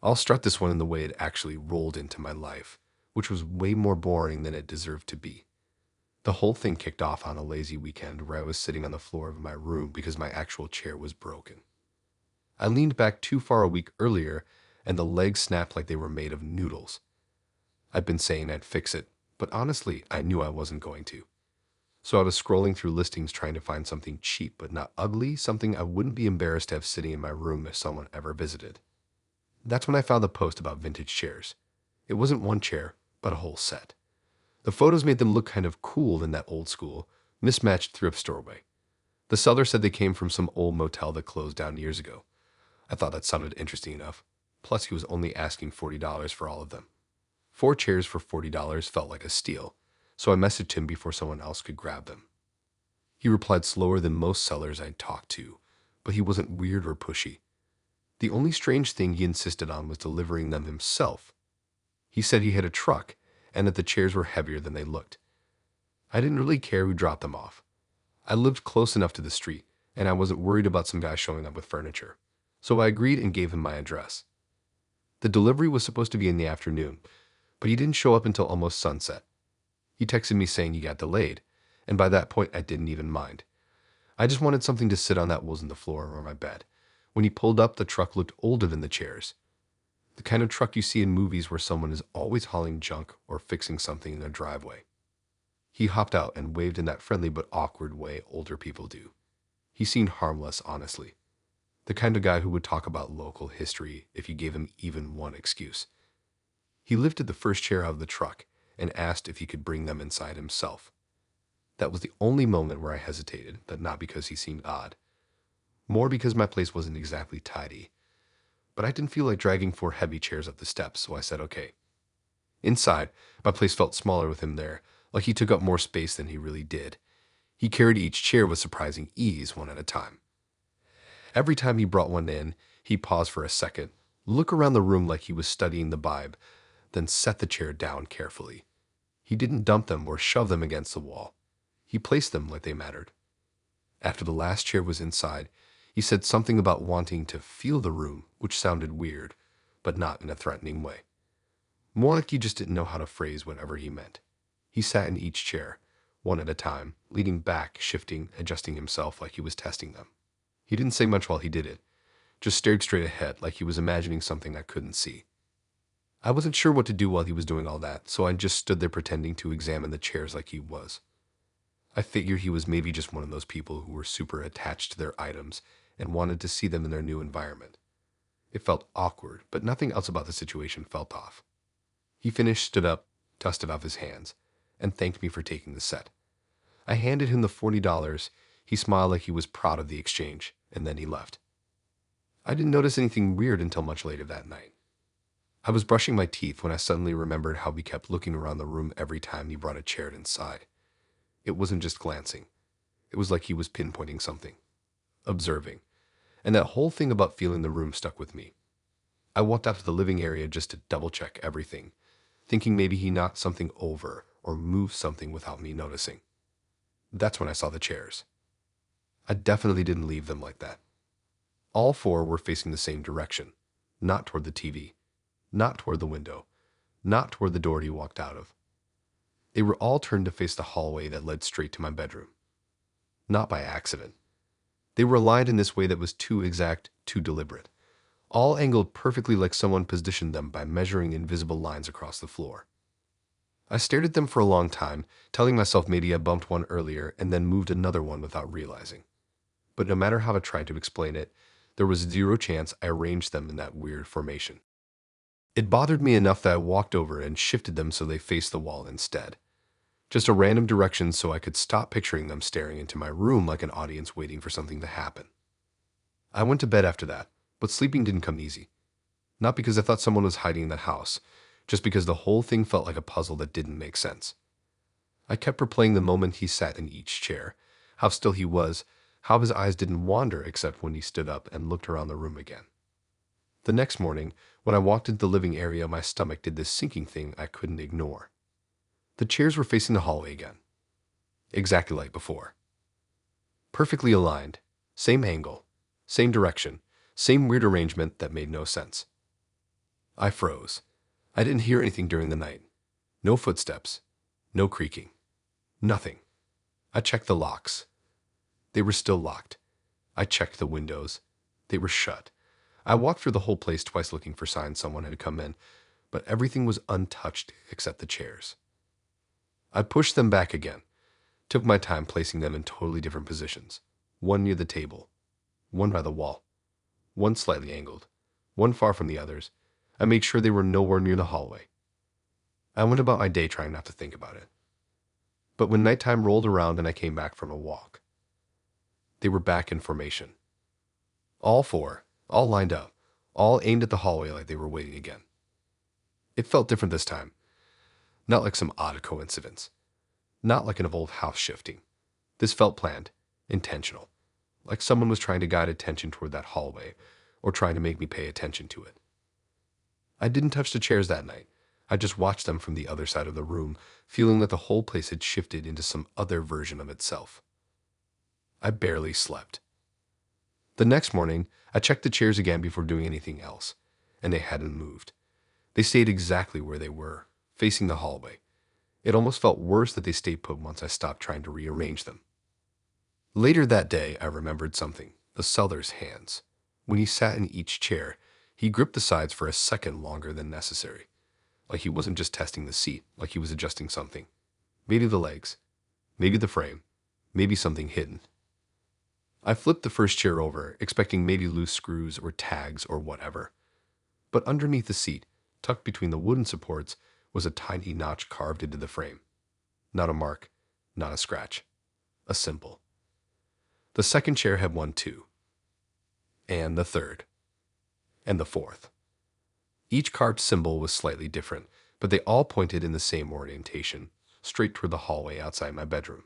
I'll strut this one in the way it actually rolled into my life, which was way more boring than it deserved to be. The whole thing kicked off on a lazy weekend where I was sitting on the floor of my room because my actual chair was broken. I leaned back too far a week earlier, and the legs snapped like they were made of noodles. I'd been saying I'd fix it, but honestly, I knew I wasn't going to. So I was scrolling through listings trying to find something cheap but not ugly, something I wouldn't be embarrassed to have sitting in my room if someone ever visited. That's when I found the post about vintage chairs. It wasn't one chair, but a whole set. The photos made them look kind of cool in that old school, mismatched thrift store way. The seller said they came from some old motel that closed down years ago. I thought that sounded interesting enough. Plus, he was only asking $40 for all of them. 4 chairs for $40 felt like a steal, so I messaged him before someone else could grab them. He replied slower than most sellers I'd talked to, but he wasn't weird or pushy. The only strange thing he insisted on was delivering them himself. He said he had a truck and that the chairs were heavier than they looked. I didn't really care who dropped them off. I lived close enough to the street, and I wasn't worried about some guy showing up with furniture, so I agreed and gave him my address. The delivery was supposed to be in the afternoon, but he didn't show up until almost sunset. He texted me saying he got delayed, and by that point I didn't even mind. I just wanted something to sit on that wasn't the floor or my bed. When he pulled up, the truck looked older than the chairs. The kind of truck you see in movies where someone is always hauling junk or fixing something in their driveway. He hopped out and waved in that friendly but awkward way older people do. He seemed harmless, honestly. The kind of guy who would talk about local history if you gave him even one excuse. He lifted the first chair out of the truck and asked if he could bring them inside himself. That was the only moment where I hesitated, but not because he seemed odd. More because my place wasn't exactly tidy. But I didn't feel like dragging 4 heavy chairs up the steps, so I said okay. Inside, my place felt smaller with him there, like he took up more space than he really did. He carried each chair with surprising ease, one at a time. Every time he brought one in, he paused for a second, look around the room like he was studying the Bible, then set the chair down carefully. He didn't dump them or shove them against the wall. He placed them like they mattered. After the last chair was inside, he said something about wanting to feel the room, which sounded weird, but not in a threatening way. More like he just didn't know how to phrase whatever he meant. He sat in each chair, one at a time, leaning back, shifting, adjusting himself like he was testing them. He didn't say much while he did it, just stared straight ahead like he was imagining something I couldn't see. I wasn't sure what to do while he was doing all that, so I just stood there pretending to examine the chairs like he was. I figured he was maybe just one of those people who were super attached to their items and wanted to see them in their new environment. It felt awkward, but nothing else about the situation felt off. He finished, stood up, dusted off his hands, and thanked me for taking the set. I handed him the $40. He smiled like he was proud of the exchange, and then he left. I didn't notice anything weird until much later that night. I was brushing my teeth when I suddenly remembered how he kept looking around the room every time he brought a chair inside. It wasn't just glancing. It was like he was pinpointing something, observing. And that whole thing about feeling the room stuck with me. I walked out to the living area just to double check everything, thinking maybe he knocked something over or moved something without me noticing. That's when I saw the chairs. I definitely didn't leave them like that. All four were facing the same direction, not toward the TV, not toward the window, not toward the door he walked out of. They were all turned to face the hallway that led straight to my bedroom. Not by accident. They were aligned in this way that was too exact, too deliberate, all angled perfectly like someone positioned them by measuring invisible lines across the floor. I stared at them for a long time, telling myself maybe I bumped one earlier and then moved another one without realizing. But no matter how I tried to explain it, there was zero chance I arranged them in that weird formation. It bothered me enough that I walked over and shifted them so they faced the wall instead. Just a random direction so I could stop picturing them staring into my room like an audience waiting for something to happen. I went to bed after that, but sleeping didn't come easy. Not because I thought someone was hiding in that house, just because the whole thing felt like a puzzle that didn't make sense. I kept replaying the moment he sat in each chair, how still he was, how his eyes didn't wander except when he stood up and looked around the room again. The next morning, when I walked into the living area, my stomach did this sinking thing I couldn't ignore. The chairs were facing the hallway again, exactly like before. Perfectly aligned, same angle, same direction, same weird arrangement that made no sense. I froze. I didn't hear anything during the night. No footsteps, no creaking, nothing. I checked the locks. They were still locked. I checked the windows. They were shut. I walked through the whole place twice looking for signs someone had come in, but everything was untouched except the chairs. I pushed them back again, took my time placing them in totally different positions. One near the table, one by the wall, one slightly angled, one far from the others. I made sure they were nowhere near the hallway. I went about my day trying not to think about it. But when nighttime rolled around and I came back from a walk, they were back in formation. All four, all lined up, all aimed at the hallway like they were waiting again. It felt different this time. Not like some odd coincidence. Not like an old house shifting. This felt planned, intentional. Like someone was trying to guide attention toward that hallway, or trying to make me pay attention to it. I didn't touch the chairs that night. I just watched them from the other side of the room, feeling that the whole place had shifted into some other version of itself. I barely slept. The next morning, I checked the chairs again before doing anything else, and they hadn't moved. They stayed exactly where they were, facing the hallway. It almost felt worse that they stayed put once I stopped trying to rearrange them. Later that day, I remembered something, the seller's hands. When he sat in each chair, he gripped the sides for a second longer than necessary. Like he wasn't just testing the seat, like he was adjusting something. Maybe the legs, maybe the frame, maybe something hidden. I flipped the first chair over, expecting maybe loose screws or tags or whatever. But underneath the seat, tucked between the wooden supports, was a tiny notch carved into the frame. Not a mark, not a scratch. A symbol. The second chair had one too. And the third. And the fourth. Each carved symbol was slightly different, but they all pointed in the same orientation, straight toward the hallway outside my bedroom.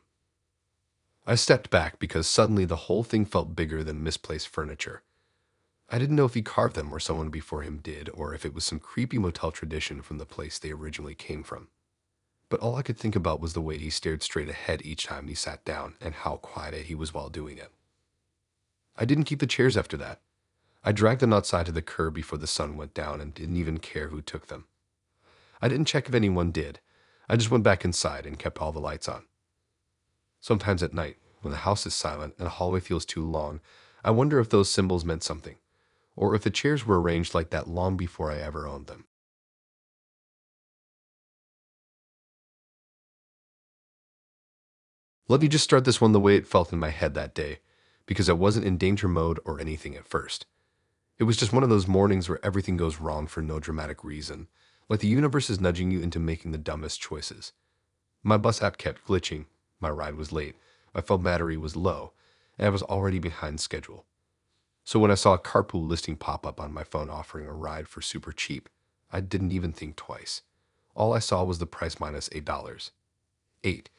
I stepped back because suddenly the whole thing felt bigger than misplaced furniture. I didn't know if he carved them or someone before him did, or if it was some creepy motel tradition from the place they originally came from. But all I could think about was the way he stared straight ahead each time he sat down and how quiet he was while doing it. I didn't keep the chairs after that. I dragged them outside to the curb before the sun went down and didn't even care who took them. I didn't check if anyone did. I just went back inside and kept all the lights on. Sometimes at night, when the house is silent and the hallway feels too long, I wonder if those symbols meant something, or if the chairs were arranged like that long before I ever owned them. Let me just start this one the way it felt in my head that day, because I wasn't in danger mode or anything at first. It was just one of those mornings where everything goes wrong for no dramatic reason, like the universe is nudging you into making the dumbest choices. My bus app kept glitching, my ride was late, my phone battery was low, and I was already behind schedule. So when I saw a carpool listing pop up on my phone offering a ride for super cheap, I didn't even think twice. All I saw was the price minus $8. 8.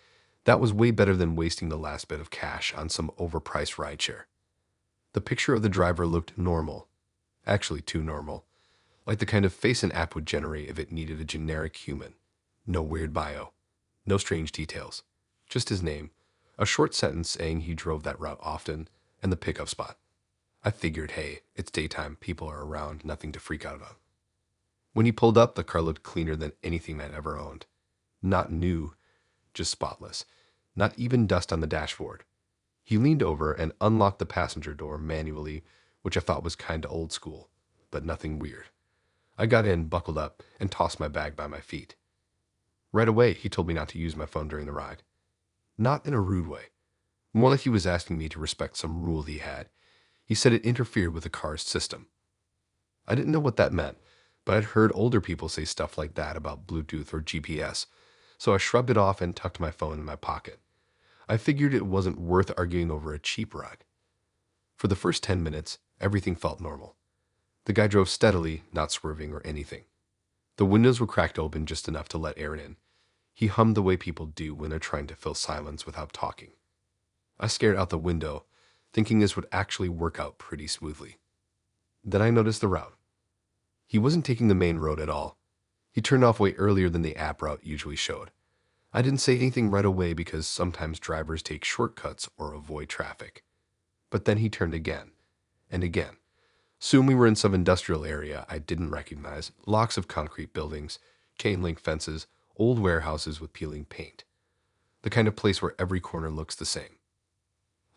That was way better than wasting the last bit of cash on some overpriced rideshare. The picture of the driver looked normal, actually too normal, like the kind of face an app would generate if it needed a generic human. No weird bio, no strange details, just his name, a short sentence saying he drove that route often, and the pickup spot. I figured, hey, it's daytime, people are around, nothing to freak out about. When he pulled up, the car looked cleaner than anything I'd ever owned. Not new, just spotless. Not even dust on the dashboard. He leaned over and unlocked the passenger door manually, which I thought was kinda old school, but nothing weird. I got in, buckled up, and tossed my bag by my feet. Right away, he told me not to use my phone during the ride. Not in a rude way. More like he was asking me to respect some rule he had. He said it interfered with the car's system. I didn't know what that meant, but I'd heard older people say stuff like that about Bluetooth or GPS, so I shrugged it off and tucked my phone in my pocket. I figured it wasn't worth arguing over a cheap ride. For the first 10 minutes, everything felt normal. The guy drove steadily, not swerving or anything. The windows were cracked open just enough to let air in. He hummed the way people do when they're trying to fill silence without talking. I stared out the window, thinking this would actually work out pretty smoothly. Then I noticed the route. He wasn't taking the main road at all. He turned off way earlier than the app route usually showed. I didn't say anything right away because sometimes drivers take shortcuts or avoid traffic. But then he turned again, and again. Soon we were in some industrial area I didn't recognize, blocks of concrete buildings, chain-link fences, old warehouses with peeling paint. The kind of place where every corner looks the same.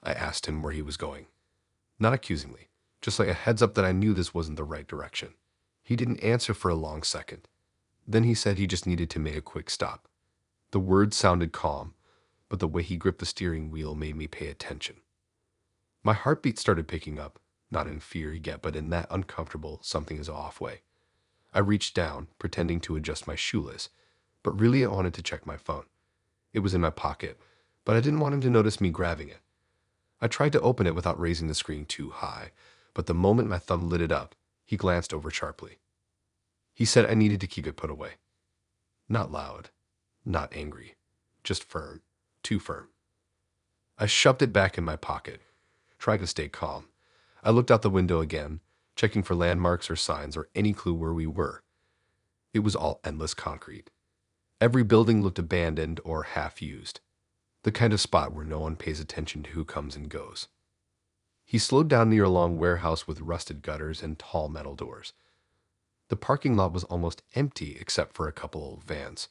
I asked him where he was going. Not accusingly, just like a heads up that I knew this wasn't the right direction. He didn't answer for a long second. Then he said he just needed to make a quick stop. The words sounded calm, but the way he gripped the steering wheel made me pay attention. My heartbeat started picking up, not in fear yet, but in that uncomfortable something is off way. I reached down, pretending to adjust my shoelace, but really I wanted to check my phone. It was in my pocket, but I didn't want him to notice me grabbing it. I tried to open it without raising the screen too high, but the moment my thumb lit it up, he glanced over sharply. He said I needed to keep it put away. Not loud, not angry, just firm, too firm. I shoved it back in my pocket, trying to stay calm. I looked out the window again, checking for landmarks or signs or any clue where we were. It was all endless concrete. Every building looked abandoned or half-used, the kind of spot where no one pays attention to who comes and goes. He slowed down near a long warehouse with rusted gutters and tall metal doors. The parking lot was almost empty except for a couple old vans.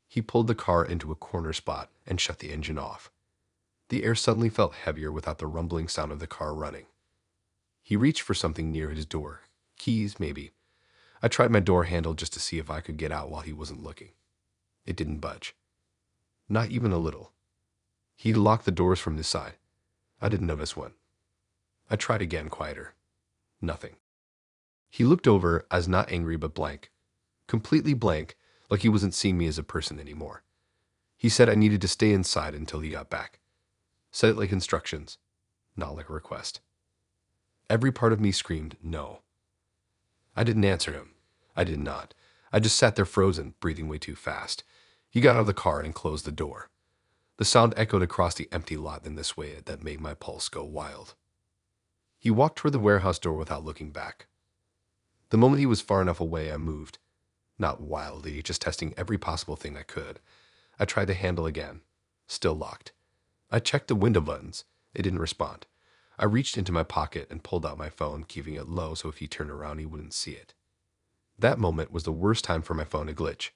He pulled the car into a corner spot and shut the engine off. The air suddenly felt heavier without the rumbling sound of the car running. He reached for something near his door. Keys, maybe. I tried my door handle just to see if I could get out while he wasn't looking. It didn't budge. Not even a little. He locked the doors from his side. I didn't notice when. I tried again, quieter. Nothing. He looked over as not angry but blank. Completely blank, like he wasn't seeing me as a person anymore. He said I needed to stay inside until he got back. Said it like instructions, not like a request. Every part of me screamed no. I didn't answer him. I did not. I just sat there frozen, breathing way too fast. He got out of the car and closed the door. The sound echoed across the empty lot in this way that made my pulse go wild. He walked toward the warehouse door without looking back. The moment he was far enough away, I moved. Not wildly, just testing every possible thing I could. I tried the handle again. Still locked. I checked the window buttons. It didn't respond. I reached into my pocket and pulled out my phone, keeping it low so if he turned around he wouldn't see it. That moment was the worst time for my phone to glitch.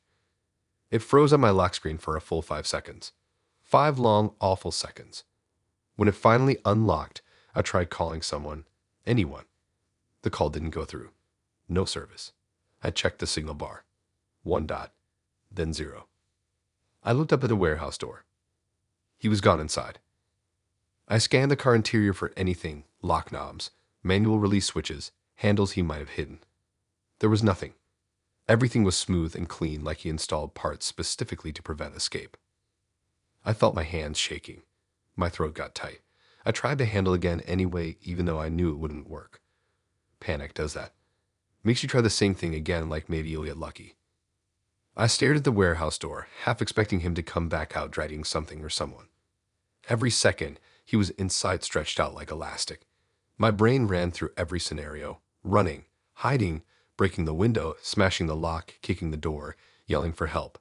It froze on my lock screen for a full 5 seconds. 5 long, awful seconds. When it finally unlocked, I tried calling someone, anyone. The call didn't go through. No service. I checked the signal bar. 1 dot, then 0. I looked up at the warehouse door. He was gone inside. I scanned the car interior for anything, lock knobs, manual release switches, handles he might have hidden. There was nothing. Everything was smooth and clean, like he installed parts specifically to prevent escape. I felt my hands shaking. My throat got tight. I tried the handle again anyway, even though I knew it wouldn't work. Panic does that. Makes you try the same thing again, like maybe you'll get lucky. I stared at the warehouse door, half expecting him to come back out dragging something or someone. Every second, he was inside, stretched out like elastic. My brain ran through every scenario: running, hiding, breaking the window, smashing the lock, kicking the door, yelling for help.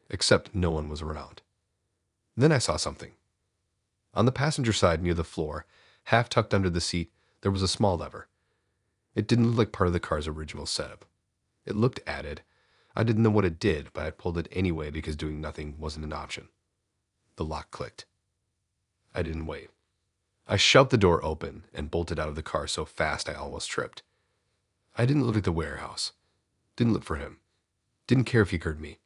Except no one was around. Then I saw something. On the passenger side near the floor, half tucked under the seat, there was a small lever. It didn't look like part of the car's original setup. It looked added. I didn't know what it did, but I pulled it anyway because doing nothing wasn't an option. The lock clicked. I didn't wait. I shoved the door open and bolted out of the car so fast I almost tripped. I didn't look at the warehouse. Didn't look for him. Didn't care if he heard me.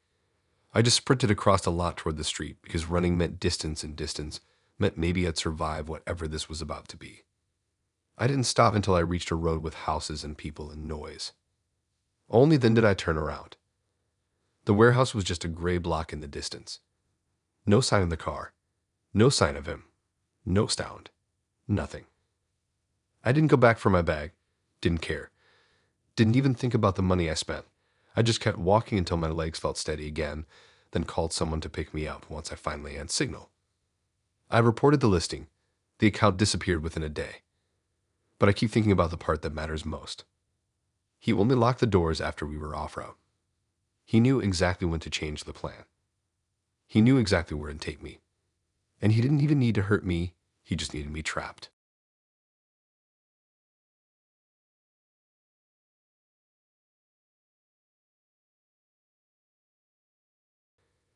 I just sprinted across the lot toward the street because running meant distance, and distance meant maybe I'd survive whatever this was about to be. I didn't stop until I reached a road with houses and people and noise. Only then did I turn around. The warehouse was just a gray block in the distance. No sign of the car. No sign of him. No sound. Nothing. I didn't go back for my bag. Didn't care. Didn't even think about the money I spent. I just kept walking until my legs felt steady again, then called someone to pick me up once I finally had signal. I reported the listing. The account disappeared within a day. But I keep thinking about the part that matters most. He only locked the doors after we were off-route. He knew exactly when to change the plan. He knew exactly where to take me. And he didn't even need to hurt me, he just needed me trapped.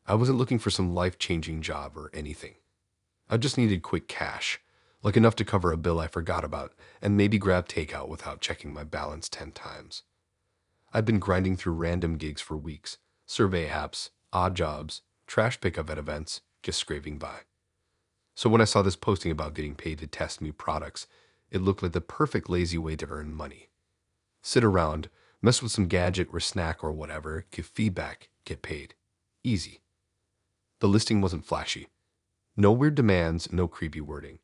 I wasn't looking for some life-changing job or anything. I just needed quick cash, like enough to cover a bill I forgot about and maybe grab takeout without checking my balance 10 times. I'd been grinding through random gigs for weeks, survey apps, odd jobs, trash pickup at events, just scraping by. So when I saw this posting about getting paid to test new products, it looked like the perfect lazy way to earn money. Sit around, mess with some gadget or snack or whatever, give feedback, get paid. Easy. The listing wasn't flashy. No weird demands, no creepy wording.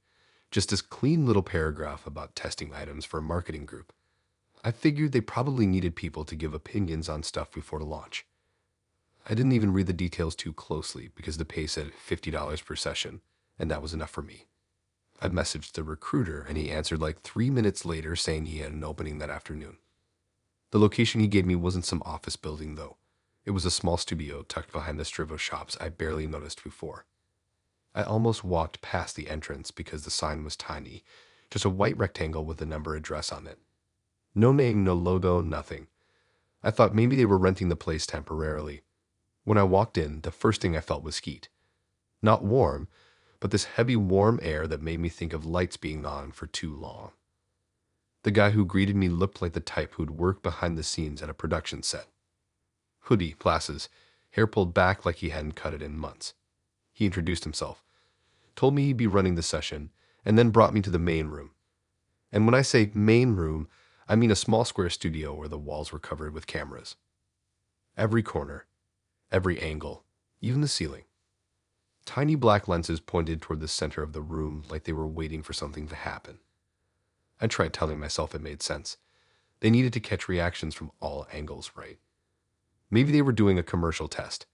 Just this clean little paragraph about testing items for a marketing group. I figured they probably needed people to give opinions on stuff before the launch. I didn't even read the details too closely because the pay said $50 per session, and that was enough for me. I messaged the recruiter, and he answered like 3 minutes later saying he had an opening that afternoon. The location he gave me wasn't some office building, though. It was a small studio tucked behind the strip of shops I barely noticed before. I almost walked past the entrance because the sign was tiny, just a white rectangle with a number address on it. No name, no logo, nothing. I thought maybe they were renting the place temporarily. When I walked in, the first thing I felt was heat. Not warm, but this heavy, warm air that made me think of lights being on for too long. The guy who greeted me looked like the type who'd work behind the scenes at a production set. Hoodie, glasses, hair pulled back like he hadn't cut it in months. He introduced himself, told me he'd be running the session, and then brought me to the main room. And when I say main room, I mean a small square studio where the walls were covered with cameras. Every corner, every angle, even the ceiling. Tiny black lenses pointed toward the center of the room like they were waiting for something to happen. I tried telling myself it made sense. They needed to catch reactions from all angles, right? Maybe they were doing a commercial test.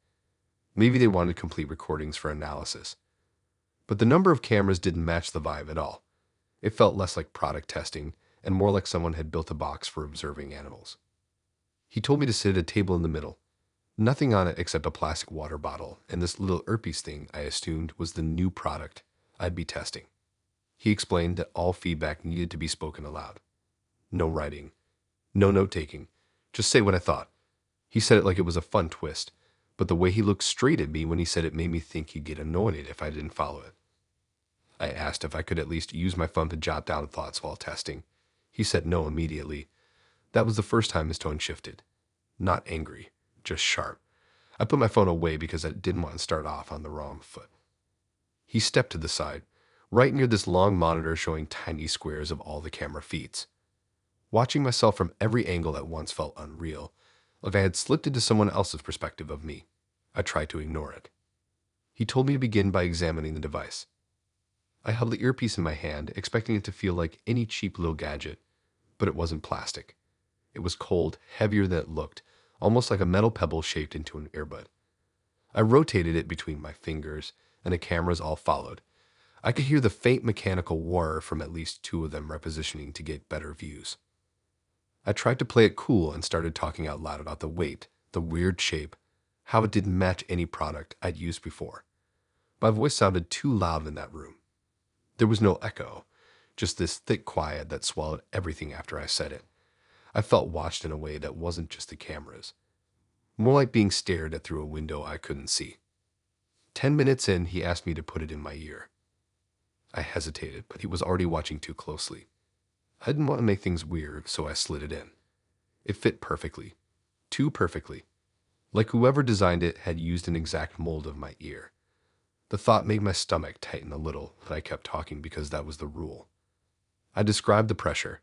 Maybe they wanted complete recordings for analysis. But the number of cameras didn't match the vibe at all. It felt less like product testing and more like someone had built a box for observing animals. He told me to sit at a table in the middle. Nothing on it except a plastic water bottle and this little earpiece thing I assumed was the new product I'd be testing. He explained that all feedback needed to be spoken aloud. No writing. No note-taking. Just say what I thought. He said it like it was a fun twist, but the way he looked straight at me when he said it made me think he'd get annoyed if I didn't follow it. I asked if I could at least use my phone to jot down thoughts while testing. He said no immediately. That was the first time his tone shifted. Not angry, just sharp. I put my phone away because I didn't want to start off on the wrong foot. He stepped to the side, right near this long monitor showing tiny squares of all the camera feeds. Watching myself from every angle at once felt unreal, like I had slipped into someone else's perspective of me. I tried to ignore it. He told me to begin by examining the device. I held the earpiece in my hand, expecting it to feel like any cheap little gadget, but it wasn't plastic. It was cold, heavier than it looked, almost like a metal pebble shaped into an earbud. I rotated it between my fingers, and the cameras all followed. I could hear the faint mechanical whir from at least two of them repositioning to get better views. I tried to play it cool and started talking out loud about the weight, the weird shape, how it didn't match any product I'd used before. My voice sounded too loud in that room. There was no echo, just this thick quiet that swallowed everything after I said it. I felt watched in a way that wasn't just the cameras, more like being stared at through a window I couldn't see. 10 minutes in, he asked me to put it in my ear. I hesitated, but he was already watching too closely. I didn't want to make things weird, so I slid it in. It fit perfectly. Too perfectly. Like whoever designed it had used an exact mold of my ear. The thought made my stomach tighten a little, but I kept talking because that was the rule. I described the pressure,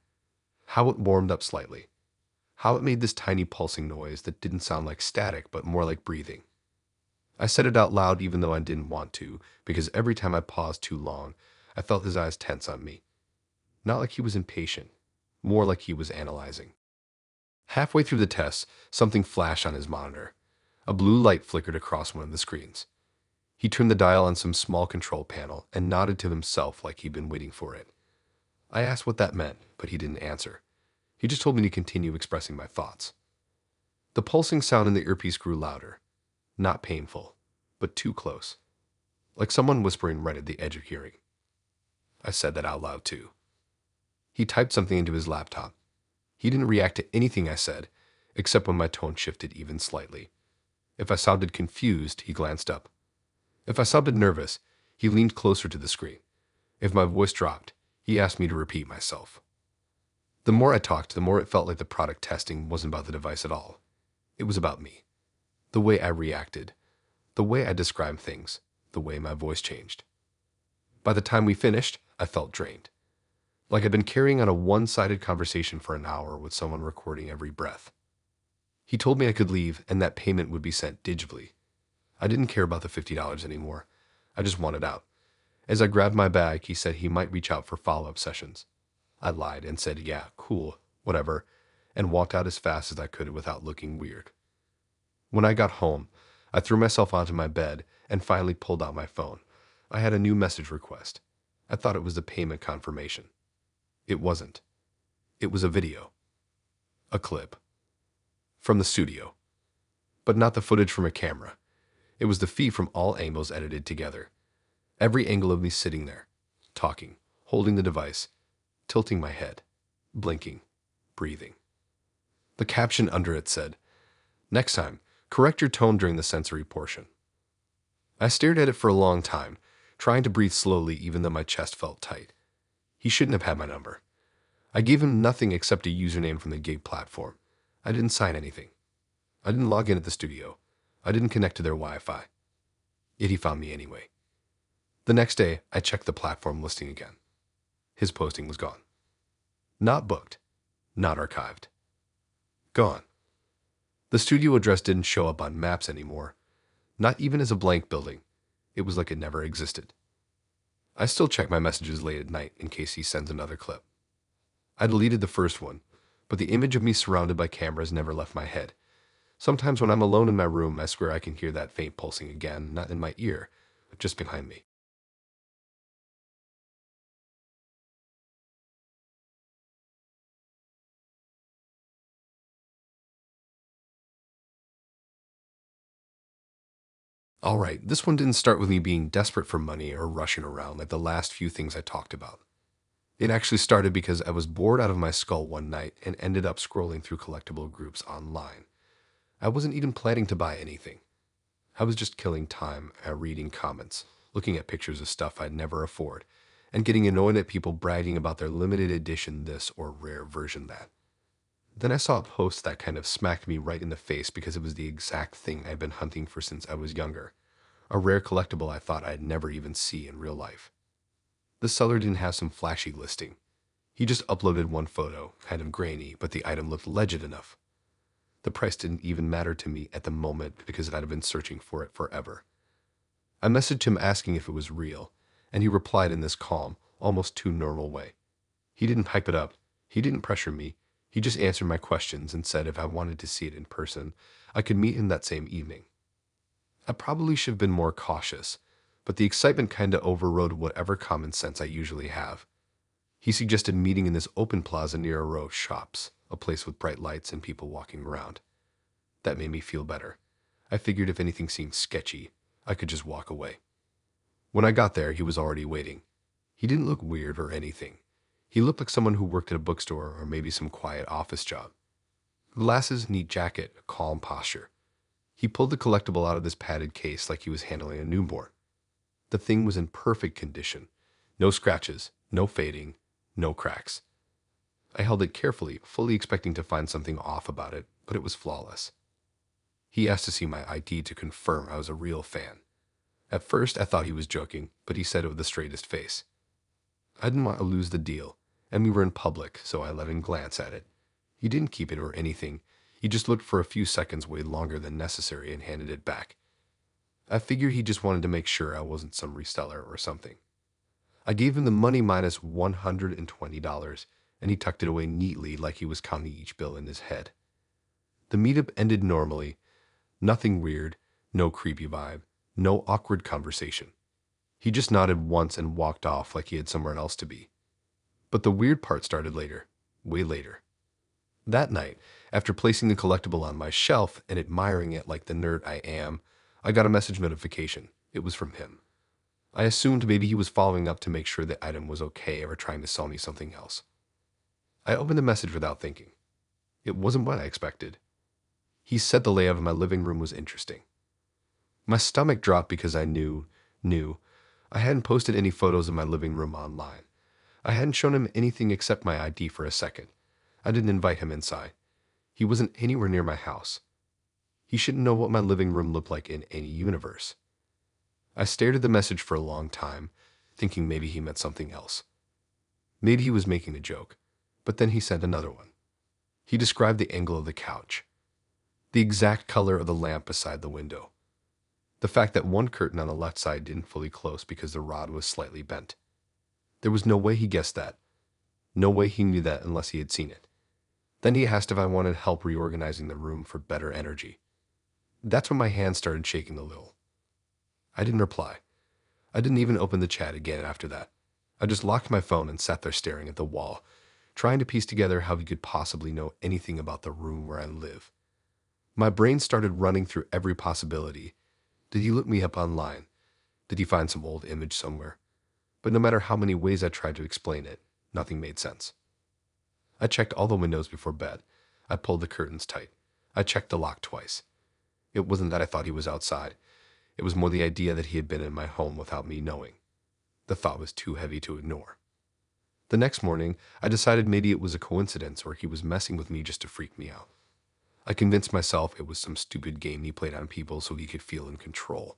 how it warmed up slightly, how it made this tiny pulsing noise that didn't sound like static but more like breathing. I said it out loud even though I didn't want to, because every time I paused too long, I felt his eyes tense on me. Not like he was impatient, more like he was analyzing. Halfway through the test, something flashed on his monitor. A blue light flickered across one of the screens. He turned the dial on some small control panel and nodded to himself like he'd been waiting for it. I asked what that meant, but he didn't answer. He just told me to continue expressing my thoughts. The pulsing sound in the earpiece grew louder. Not painful, but too close. Like someone whispering right at the edge of hearing. I said that out loud too. He typed something into his laptop. He didn't react to anything I said, except when my tone shifted even slightly. If I sounded confused, he glanced up. If I sounded nervous, he leaned closer to the screen. If my voice dropped, he asked me to repeat myself. The more I talked, the more it felt like the product testing wasn't about the device at all. It was about me. The way I reacted. The way I described things. The way my voice changed. By the time we finished, I felt drained. Like I'd been carrying on a one-sided conversation for an hour with someone recording every breath. He told me I could leave and that payment would be sent digitally. I didn't care about the $50 anymore. I just wanted out. As I grabbed my bag, he said he might reach out for follow-up sessions. I lied and said, yeah, cool, whatever, and walked out as fast as I could without looking weird. When I got home, I threw myself onto my bed and finally pulled out my phone. I had a new message request. I thought it was the payment confirmation. It wasn't. It was a video. A clip. From the studio. But not the footage from a camera. It was the feed from all angles edited together. Every angle of me sitting there, talking, holding the device, tilting my head, blinking, breathing. The caption under it said, "Next time, correct your tone during the sensory portion." I stared at it for a long time, trying to breathe slowly even though my chest felt tight. He shouldn't have had my number. I gave him nothing except a username from the gig platform. I didn't sign anything. I didn't log in at the studio. I didn't connect to their Wi-Fi. Yet he found me anyway. The next day, I checked the platform listing again. His posting was gone. Not booked. Not archived. Gone. The studio address didn't show up on maps anymore. Not even as a blank building. It was like it never existed. I still check my messages late at night in case he sends another clip. I deleted the first one, but the image of me surrounded by cameras never left my head. Sometimes when I'm alone in my room, I swear I can hear that faint pulsing again, not in my ear, but just behind me. Alright, this one didn't start with me being desperate for money or rushing around like the last few things I talked about. It actually started because I was bored out of my skull one night and ended up scrolling through collectible groups online. I wasn't even planning to buy anything. I was just killing time at reading comments, looking at pictures of stuff I'd never afford, and getting annoyed at people bragging about their limited edition this or rare version that. Then I saw a post that kind of smacked me right in the face because it was the exact thing I'd been hunting for since I was younger. A rare collectible I thought I'd never even see in real life. The seller didn't have some flashy listing. He just uploaded one photo, kind of grainy, but the item looked legit enough. The price didn't even matter to me at the moment because I'd been searching for it forever. I messaged him asking if it was real, and he replied in this calm, almost too normal way. He didn't hype it up. He didn't pressure me. He just answered my questions and said if I wanted to see it in person, I could meet him that same evening. I probably should have been more cautious, but the excitement kinda overrode whatever common sense I usually have. He suggested meeting in this open plaza near a row of shops, a place with bright lights and people walking around. That made me feel better. I figured if anything seemed sketchy, I could just walk away. When I got there, he was already waiting. He didn't look weird or anything. He looked like someone who worked at a bookstore or maybe some quiet office job. Glasses, neat jacket, a calm posture. He pulled the collectible out of this padded case like he was handling a newborn. The thing was in perfect condition. No scratches, no fading, no cracks. I held it carefully, fully expecting to find something off about it, but it was flawless. He asked to see my ID to confirm I was a real fan. At first, I thought he was joking, but he said it with the straightest face. I didn't want to lose the deal, and we were in public, so I let him glance at it. He didn't keep it or anything. He just looked for a few seconds way longer than necessary and handed it back. I figured he just wanted to make sure I wasn't some reseller or something. I gave him the money minus $120, and he tucked it away neatly like he was counting each bill in his head. The meetup ended normally. Nothing weird, no creepy vibe, no awkward conversation. He just nodded once and walked off like he had somewhere else to be. But the weird part started later, way later. That night, after placing the collectible on my shelf and admiring it like the nerd I am, I got a message notification. It was from him. I assumed maybe he was following up to make sure the item was okay or trying to sell me something else. I opened the message without thinking. It wasn't what I expected. He said the layout of my living room was interesting. My stomach dropped because I knew I hadn't posted any photos of my living room online. I hadn't shown him anything except my ID for a second. I didn't invite him inside. He wasn't anywhere near my house. He shouldn't know what my living room looked like in any universe. I stared at the message for a long time, thinking maybe he meant something else. Maybe he was making a joke, but then he sent another one. He described the angle of the couch, the exact color of the lamp beside the window, the fact that one curtain on the left side didn't fully close because the rod was slightly bent. There was no way he guessed that. No way he knew that unless he had seen it. Then he asked if I wanted help reorganizing the room for better energy. That's when my hands started shaking a little. I didn't reply. I didn't even open the chat again after that. I just locked my phone and sat there staring at the wall, trying to piece together how he could possibly know anything about the room where I live. My brain started running through every possibility. Did he look me up online? Did he find some old image somewhere? But no matter how many ways I tried to explain it, nothing made sense. I checked all the windows before bed. I pulled the curtains tight. I checked the lock twice. It wasn't that I thought he was outside. It was more the idea that he had been in my home without me knowing. The thought was too heavy to ignore. The next morning, I decided maybe it was a coincidence or he was messing with me just to freak me out. I convinced myself it was some stupid game he played on people so he could feel in control.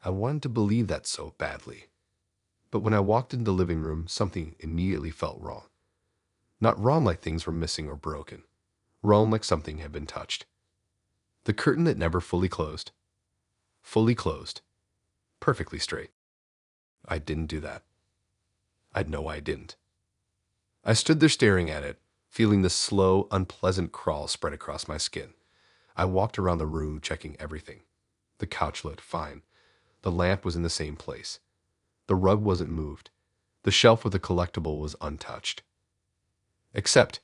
I wanted to believe that so badly. But when I walked into the living room, something immediately felt wrong. Not wrong like things were missing or broken. Wrong like something had been touched. The curtain that never fully closed. Fully closed. Perfectly straight. I didn't do that. I know I didn't. I stood there staring at it, feeling the slow, unpleasant crawl spread across my skin. I walked around the room, checking everything. The couch looked fine. The lamp was in the same place. The rug wasn't moved. The shelf with the collectible was untouched. Except,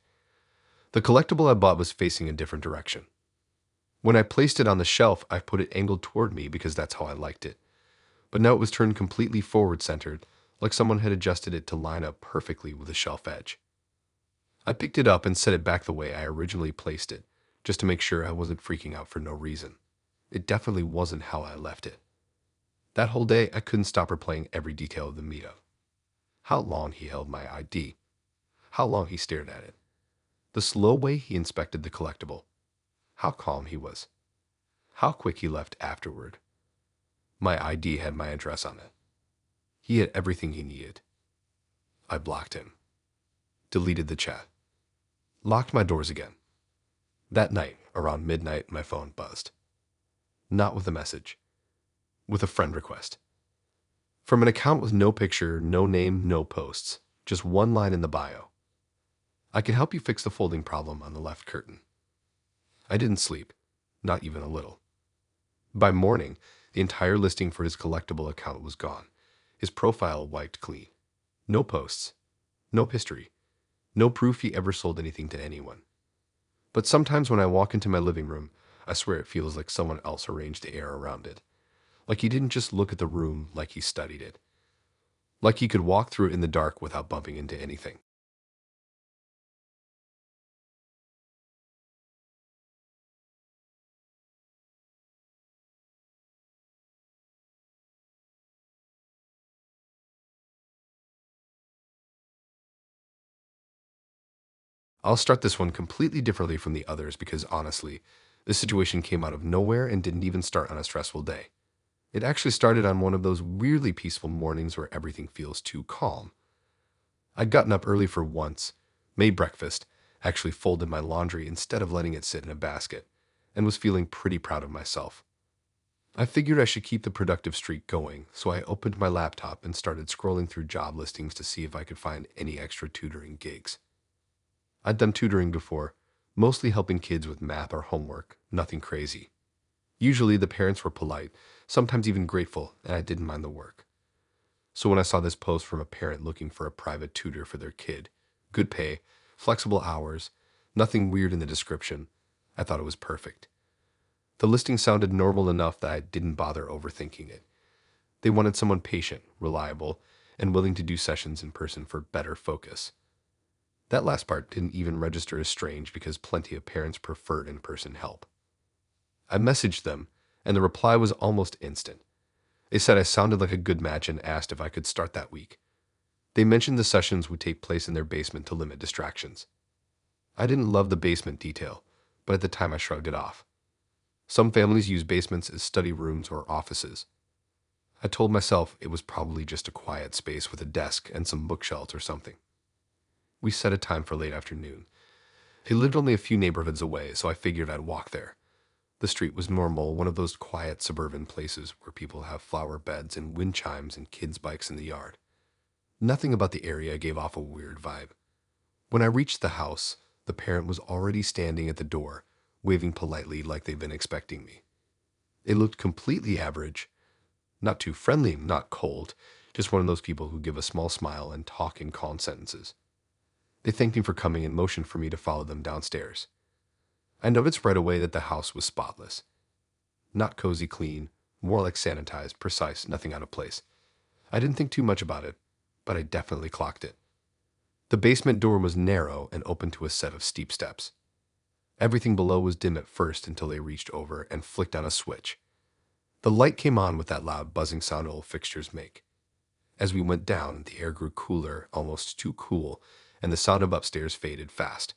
the collectible I bought was facing a different direction. When I placed it on the shelf, I put it angled toward me because that's how I liked it. But now it was turned completely forward-centered, like someone had adjusted it to line up perfectly with the shelf edge. I picked it up and set it back the way I originally placed it, just to make sure I wasn't freaking out for no reason. It definitely wasn't how I left it. That whole day, I couldn't stop replaying every detail of the meetup. How long he held my ID. How long he stared at it. The slow way he inspected the collectible. How calm he was. How quick he left afterward. My ID had my address on it. He had everything he needed. I blocked him. deleted the chat, locked my doors again. That night, around midnight, my phone buzzed. Not with a message, with a friend request. From an account with no picture, no name, no posts, just one line in the bio. I can help you fix the folding problem on the left curtain. I didn't sleep, not even a little. By morning, the entire listing for his collectible account was gone, his profile wiped clean. No posts, no history, no proof he ever sold anything to anyone. But sometimes when I walk into my living room, I swear it feels like someone else arranged the air around it. Like he didn't just look at the room, like he studied it. Like he could walk through it in the dark without bumping into anything. I'll start this one completely differently from the others because honestly, this situation came out of nowhere and didn't even start on a stressful day. It actually started on one of those weirdly peaceful mornings where everything feels too calm. I'd gotten up early for once, made breakfast, actually folded my laundry instead of letting it sit in a basket, and was feeling pretty proud of myself. I figured I should keep the productive streak going, so I opened my laptop and started scrolling through job listings to see if I could find any extra tutoring gigs. I'd done tutoring before, mostly helping kids with math or homework, nothing crazy. Usually the parents were polite, sometimes even grateful, and I didn't mind the work. So when I saw this post from a parent looking for a private tutor for their kid, good pay, flexible hours, nothing weird in the description, I thought it was perfect. The listing sounded normal enough that I didn't bother overthinking it. They wanted someone patient, reliable, and willing to do sessions in person for better focus. That last part didn't even register as strange because plenty of parents preferred in-person help. I messaged them, and the reply was almost instant. They said I sounded like a good match and asked if I could start that week. They mentioned the sessions would take place in their basement to limit distractions. I didn't love the basement detail, but at the time I shrugged it off. Some families use basements as study rooms or offices. I told myself it was probably just a quiet space with a desk and some bookshelves or something. We set a time for late afternoon. He lived only a few neighborhoods away, so I figured I'd walk there. The street was normal, one of those quiet suburban places where people have flower beds and wind chimes and kids' bikes in the yard. Nothing about the area gave off a weird vibe. When I reached the house, the parent was already standing at the door, waving politely like they'd been expecting me. It looked completely average. Not too friendly, not cold, just one of those people who give a small smile and talk in calm sentences. They thanked me for coming and motioned for me to follow them downstairs. I noticed right away that the house was spotless. Not cozy clean, more like sanitized, precise, nothing out of place. I didn't think too much about it, but I definitely clocked it. The basement door was narrow and open to a set of steep steps. Everything below was dim at first until they reached over and flicked on a switch. The light came on with that loud buzzing sound old fixtures make. As we went down, the air grew cooler, almost too cool, and the sound of upstairs faded fast.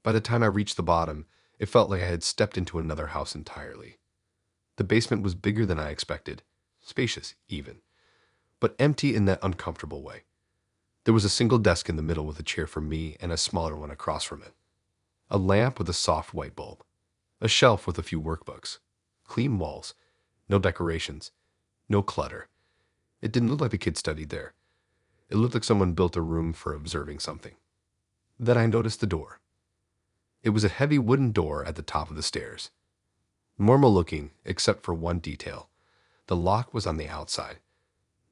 By the time I reached the bottom, it felt like I had stepped into another house entirely. The basement was bigger than I expected, spacious even, but empty in that uncomfortable way. There was a single desk in the middle with a chair for me and a smaller one across from it. A lamp with a soft white bulb. A shelf with a few workbooks. Clean walls. No decorations. No clutter. It didn't look like the kids studied there. It looked like someone built a room for observing something. Then I noticed the door. It was a heavy wooden door at the top of the stairs. Normal looking, except for one detail. The lock was on the outside,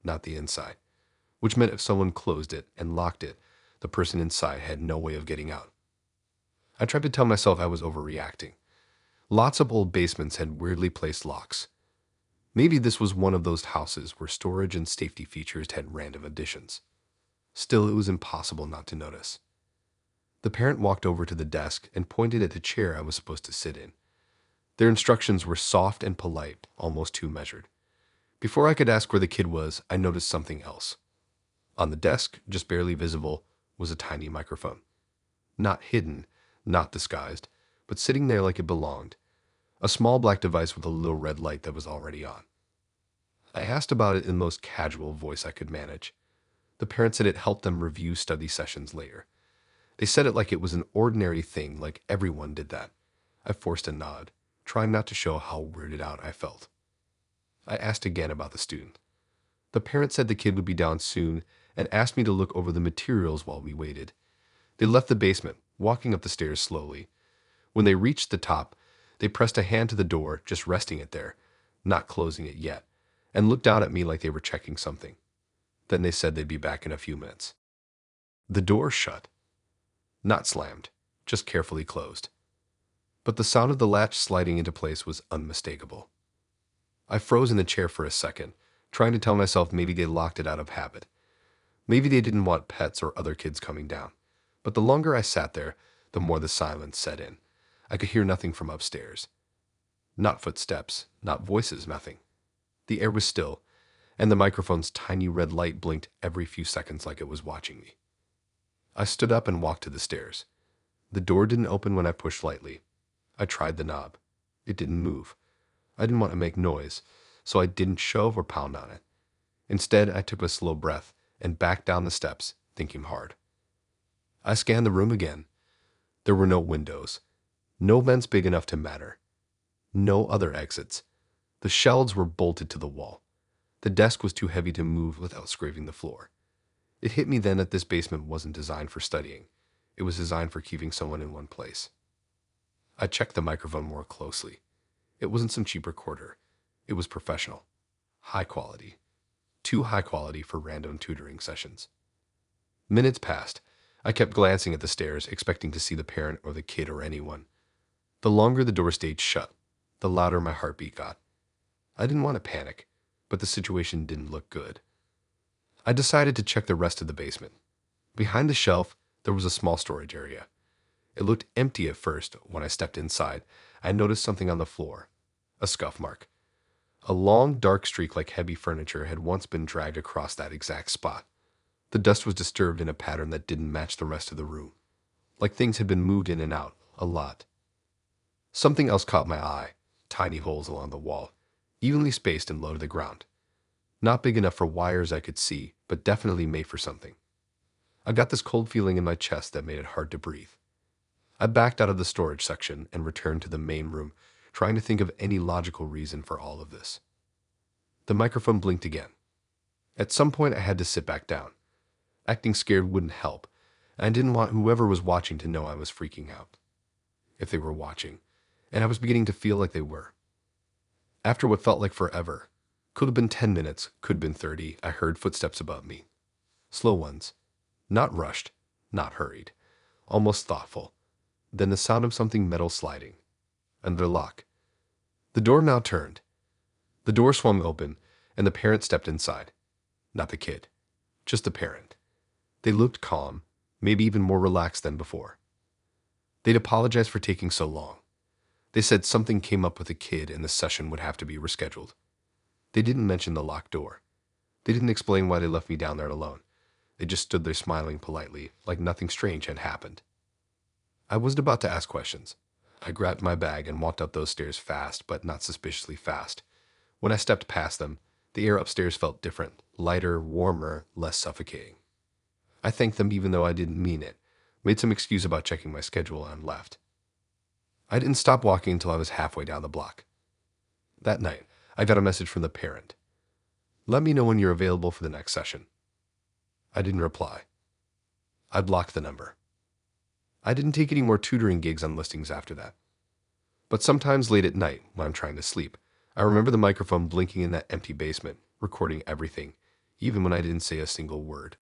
not the inside, which meant if someone closed it and locked it, the person inside had no way of getting out. I tried to tell myself I was overreacting. Lots of old basements had weirdly placed locks. Maybe this was one of those houses where storage and safety features had random additions. Still, it was impossible not to notice. The parent walked over to the desk and pointed at the chair I was supposed to sit in. Their instructions were soft and polite, almost too measured. Before I could ask where the kid was, I noticed something else. On the desk, just barely visible, was a tiny microphone. Not hidden, not disguised, but sitting there like it belonged. A small black device with a little red light that was already on. I asked about it in the most casual voice I could manage. The parent said it helped them review study sessions later. They said it like it was an ordinary thing, like everyone did that. I forced a nod, trying not to show how weirded out I felt. I asked again about the student. The parent said the kid would be down soon and asked me to look over the materials while we waited. They left the basement, walking up the stairs slowly. When they reached the top, they pressed a hand to the door, just resting it there, not closing it yet, and looked down at me like they were checking something. Then they said they'd be back in a few minutes. The door shut. Not slammed, just carefully closed. But the sound of the latch sliding into place was unmistakable. I froze in the chair for a second, trying to tell myself maybe they locked it out of habit. Maybe they didn't want pets or other kids coming down. But the longer I sat there, the more the silence set in. I could hear nothing from upstairs. Not footsteps, not voices, nothing. The air was still, and the microphone's tiny red light blinked every few seconds like it was watching me. I stood up and walked to the stairs. The door didn't open when I pushed lightly. I tried the knob. It didn't move. I didn't want to make noise, so I didn't shove or pound on it. Instead, I took a slow breath and backed down the steps, thinking hard. I scanned the room again. There were no windows, no vents big enough to matter, no other exits. The shelves were bolted to the wall. The desk was too heavy to move without scraping the floor. It hit me then that this basement wasn't designed for studying. It was designed for keeping someone in one place. I checked the microphone more closely. It wasn't some cheap recorder. It was professional. High quality. Too high quality for random tutoring sessions. Minutes passed. I kept glancing at the stairs, expecting to see the parent or the kid or anyone. The longer the door stayed shut, the louder my heartbeat got. I didn't want to panic, but the situation didn't look good. I decided to check the rest of the basement. Behind the shelf, there was a small storage area. It looked empty at first. When I stepped inside, I noticed something on the floor. A scuff mark. A long, dark streak like heavy furniture had once been dragged across that exact spot. The dust was disturbed in a pattern that didn't match the rest of the room. Like things had been moved in and out, a lot. Something else caught my eye. Tiny holes along the wall, evenly spaced and low to the ground. Not big enough for wires I could see, but definitely made for something. I got this cold feeling in my chest that made it hard to breathe. I backed out of the storage section and returned to the main room, trying to think of any logical reason for all of this. The microphone blinked again. At some point, I had to sit back down. Acting scared wouldn't help, and I didn't want whoever was watching to know I was freaking out. If they were watching, and I was beginning to feel like they were. After what felt like forever, could have been 10 minutes, could have been 30, I heard footsteps above me. Slow ones. Not rushed, not hurried. Almost thoughtful. Then the sound of something metal sliding. Another lock. The door now turned. The door swung open, and the parent stepped inside. Not the kid. Just the parent. They looked calm, maybe even more relaxed than before. They'd apologized for taking so long. They said something came up with the kid and the session would have to be rescheduled. They didn't mention the locked door. They didn't explain why they left me down there alone. They just stood there smiling politely, like nothing strange had happened. I wasn't about to ask questions. I grabbed my bag and walked up those stairs fast, but not suspiciously fast. When I stepped past them, the air upstairs felt different, lighter, warmer, less suffocating. I thanked them even though I didn't mean it, made some excuse about checking my schedule, and left. I didn't stop walking until I was halfway down the block. That night, I got a message from the parent. Let me know when you're available for the next session. I didn't reply. I blocked the number. I didn't take any more tutoring gigs on listings after that. But sometimes late at night, when I'm trying to sleep, I remember the microphone blinking in that empty basement, recording everything, even when I didn't say a single word.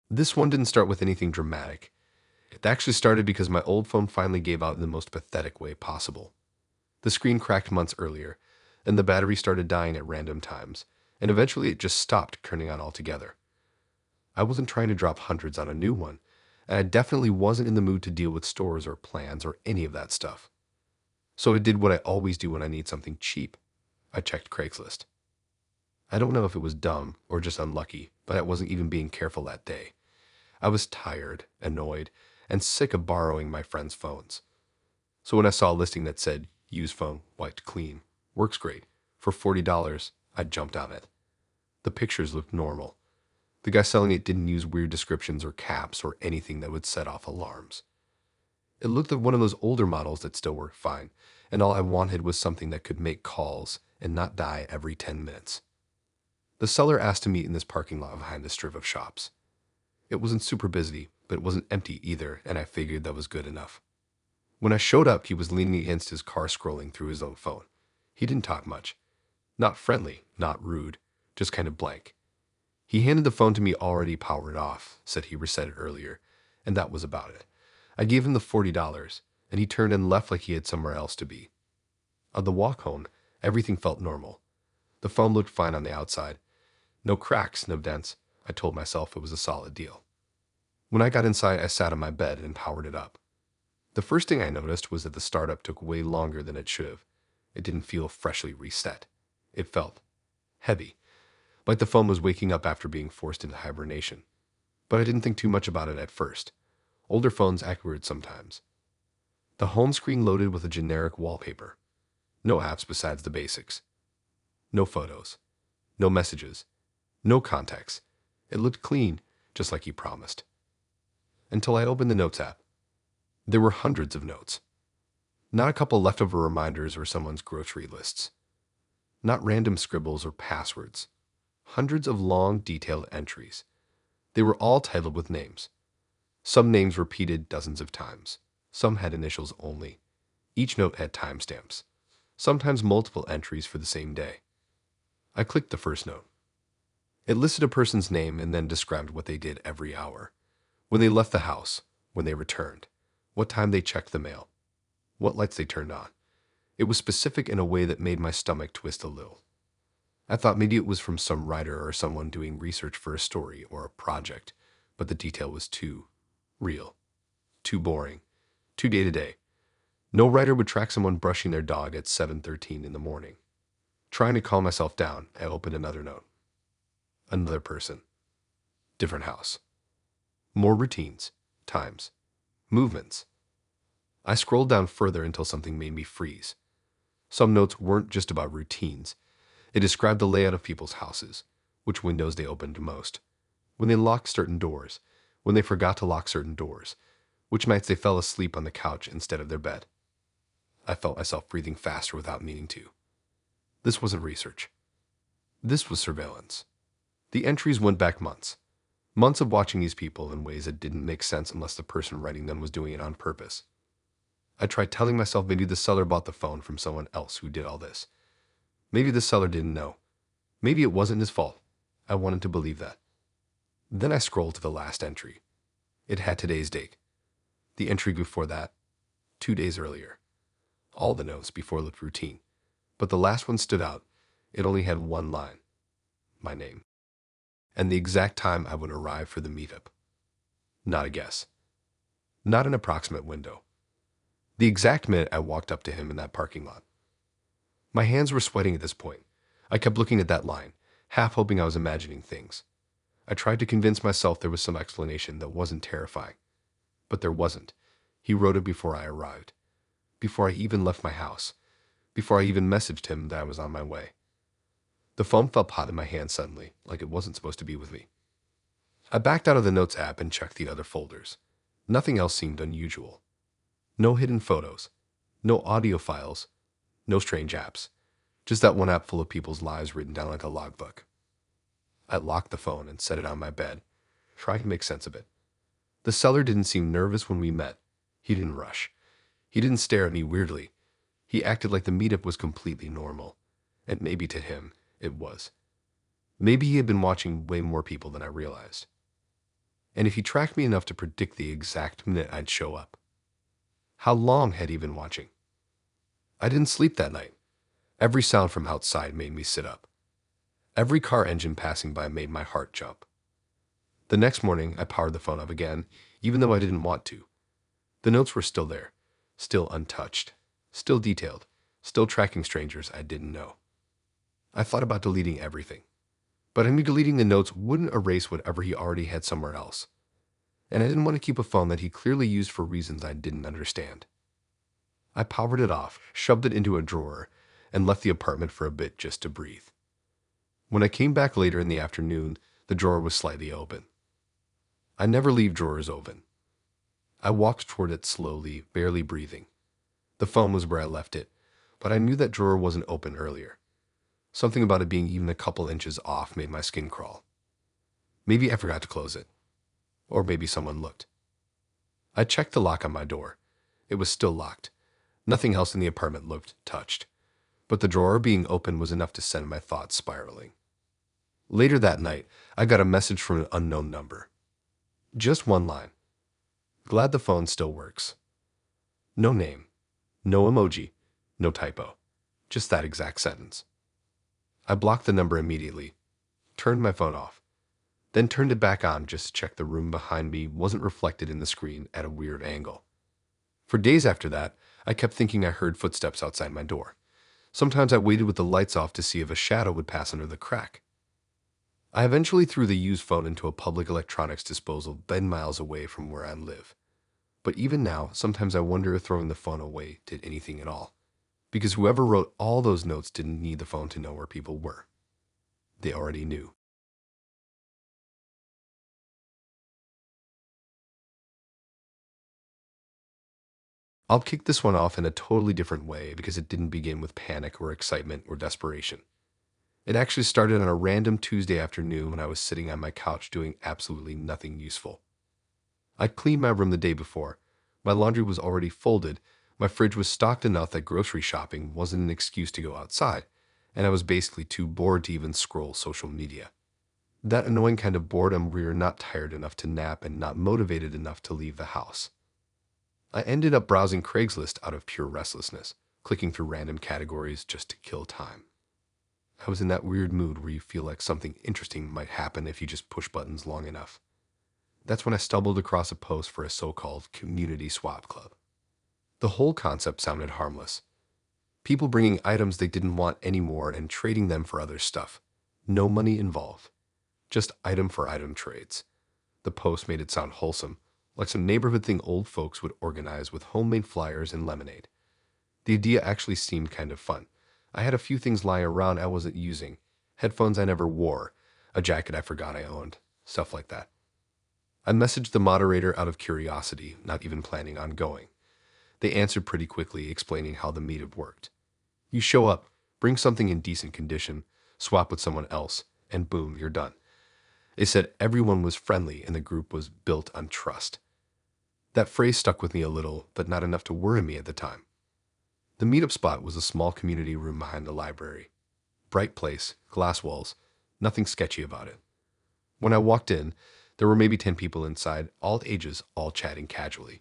This one didn't start with anything dramatic. It actually started because my old phone finally gave out in the most pathetic way possible. The screen cracked months earlier, and the battery started dying at random times, and eventually it just stopped turning on altogether. I wasn't trying to drop hundreds on a new one, and I definitely wasn't in the mood to deal with stores or plans or any of that stuff. So I did what I always do when I need something cheap. I checked Craigslist. I don't know if it was dumb or just unlucky, but I wasn't even being careful that day. I was tired, annoyed, and sick of borrowing my friends' phones. So when I saw a listing that said, "Used phone, wiped clean," Works great. For $40, I jumped on it. The pictures looked normal. The guy selling it didn't use weird descriptions or caps or anything that would set off alarms. It looked like one of those older models that still worked fine, and all I wanted was something that could make calls and not die every 10 minutes. The seller asked to meet in this parking lot behind the strip of shops. It wasn't super busy, but it wasn't empty either, and I figured that was good enough. When I showed up, he was leaning against his car scrolling through his own phone. He didn't talk much. Not friendly, not rude, just kind of blank. He handed the phone to me already powered off, said he reset it earlier, and that was about it. I gave him the $40, and he turned and left like he had somewhere else to be. On the walk home, everything felt normal. The phone looked fine on the outside. No cracks, no dents. I told myself it was a solid deal. When I got inside, I sat on my bed and powered it up. The first thing I noticed was that the startup took way longer than it should have. It didn't feel freshly reset. It felt heavy, like the phone was waking up after being forced into hibernation. But I didn't think too much about it at first. Older phones act weird sometimes. The home screen loaded with a generic wallpaper. No apps besides the basics. No photos. No messages. No contacts. It looked clean, just like he promised. Until I opened the Notes app. There were hundreds of notes. Not a couple leftover reminders or someone's grocery lists. Not random scribbles or passwords. Hundreds of long, detailed entries. They were all titled with names. Some names repeated dozens of times. Some had initials only. Each note had timestamps. Sometimes multiple entries for the same day. I clicked the first note. It listed a person's name and then described what they did every hour. When they left the house, when they returned, what time they checked the mail, what lights they turned on. It was specific in a way that made my stomach twist a little. I thought maybe it was from some writer or someone doing research for a story or a project, but the detail was too real, too boring, too day-to-day. No writer would track someone brushing their dog at 7:13 in the morning. Trying to calm myself down, I opened another note. Another person. Different house. More routines, times, movements. I scrolled down further until something made me freeze. Some notes weren't just about routines. It described the layout of people's houses, which windows they opened most, when they locked certain doors, when they forgot to lock certain doors, which nights they fell asleep on the couch instead of their bed. I felt myself breathing faster without meaning to. This wasn't research. This was surveillance. The entries went back months. Months of watching these people in ways that didn't make sense unless the person writing them was doing it on purpose. I tried telling myself maybe the seller bought the phone from someone else who did all this. Maybe the seller didn't know. Maybe it wasn't his fault. I wanted to believe that. Then I scrolled to the last entry. It had today's date. The entry before that, 2 days earlier. All the notes before looked routine, but the last one stood out. It only had one line. My name. And the exact time I would arrive for the meetup. Not a guess. Not an approximate window. The exact minute I walked up to him in that parking lot. My hands were sweating at this point. I kept looking at that line, half hoping I was imagining things. I tried to convince myself there was some explanation that wasn't terrifying. But there wasn't. He wrote it before I arrived. Before I even left my house. Before I even messaged him that I was on my way. The phone felt hot in my hand suddenly, like it wasn't supposed to be with me. I backed out of the Notes app and checked the other folders. Nothing else seemed unusual. No hidden photos. No audio files. No strange apps. Just that one app full of people's lives written down like a logbook. I locked the phone and set it on my bed, trying to make sense of it. The seller didn't seem nervous when we met. He didn't rush. He didn't stare at me weirdly. He acted like the meetup was completely normal. And maybe to him, it was. Maybe he had been watching way more people than I realized. And if he tracked me enough to predict the exact minute I'd show up. How long had he been watching? I didn't sleep that night. Every sound from outside made me sit up. Every car engine passing by made my heart jump. The next morning, I powered the phone up again, even though I didn't want to. The notes were still there, still untouched, still detailed, still tracking strangers I didn't know. I thought about deleting everything, but I knew deleting the notes wouldn't erase whatever he already had somewhere else. And I didn't want to keep a phone that he clearly used for reasons I didn't understand. I powered it off, shoved it into a drawer, and left the apartment for a bit just to breathe. When I came back later in the afternoon, the drawer was slightly open. I never leave drawers open. I walked toward it slowly, barely breathing. The phone was where I left it, but I knew that drawer wasn't open earlier. Something about it being even a couple inches off made my skin crawl. Maybe I forgot to close it. Or maybe someone looked. I checked the lock on my door. It was still locked. Nothing else in the apartment looked touched. But the drawer being open was enough to send my thoughts spiraling. Later that night, I got a message from an unknown number. Just one line. Glad the phone still works. No name. No emoji. No typo. Just that exact sentence. I blocked the number immediately, turned my phone off, then turned it back on just to check the room behind me wasn't reflected in the screen at a weird angle. For days after that, I kept thinking I heard footsteps outside my door. Sometimes I waited with the lights off to see if a shadow would pass under the crack. I eventually threw the used phone into a public electronics disposal 10 miles away from where I live. But even now, sometimes I wonder if throwing the phone away did anything at all. Because whoever wrote all those notes didn't need the phone to know where people were. They already knew. I'll kick this one off in a totally different way because it didn't begin with panic or excitement or desperation. It actually started on a random Tuesday afternoon when I was sitting on my couch doing absolutely nothing useful. I'd cleaned my room the day before. My laundry was already folded. My fridge was stocked enough that grocery shopping wasn't an excuse to go outside, and I was basically too bored to even scroll social media. That annoying kind of boredom where you're not tired enough to nap and not motivated enough to leave the house. I ended up browsing Craigslist out of pure restlessness, clicking through random categories just to kill time. I was in that weird mood where you feel like something interesting might happen if you just push buttons long enough. That's when I stumbled across a post for a so-called community swap club. The whole concept sounded harmless. People bringing items they didn't want anymore and trading them for other stuff. No money involved. Just item for item trades. The post made it sound wholesome, like some neighborhood thing old folks would organize with homemade flyers and lemonade. The idea actually seemed kind of fun. I had a few things lying around I wasn't using. Headphones I never wore. A jacket I forgot I owned. Stuff like that. I messaged the moderator out of curiosity, not even planning on going. They answered pretty quickly, explaining how the meetup worked. You show up, bring something in decent condition, swap with someone else, and boom, you're done. They said everyone was friendly and the group was built on trust. That phrase stuck with me a little, but not enough to worry me at the time. The meetup spot was a small community room behind the library. Bright place, glass walls, nothing sketchy about it. When I walked in, there were maybe 10 people inside, all ages, all chatting casually.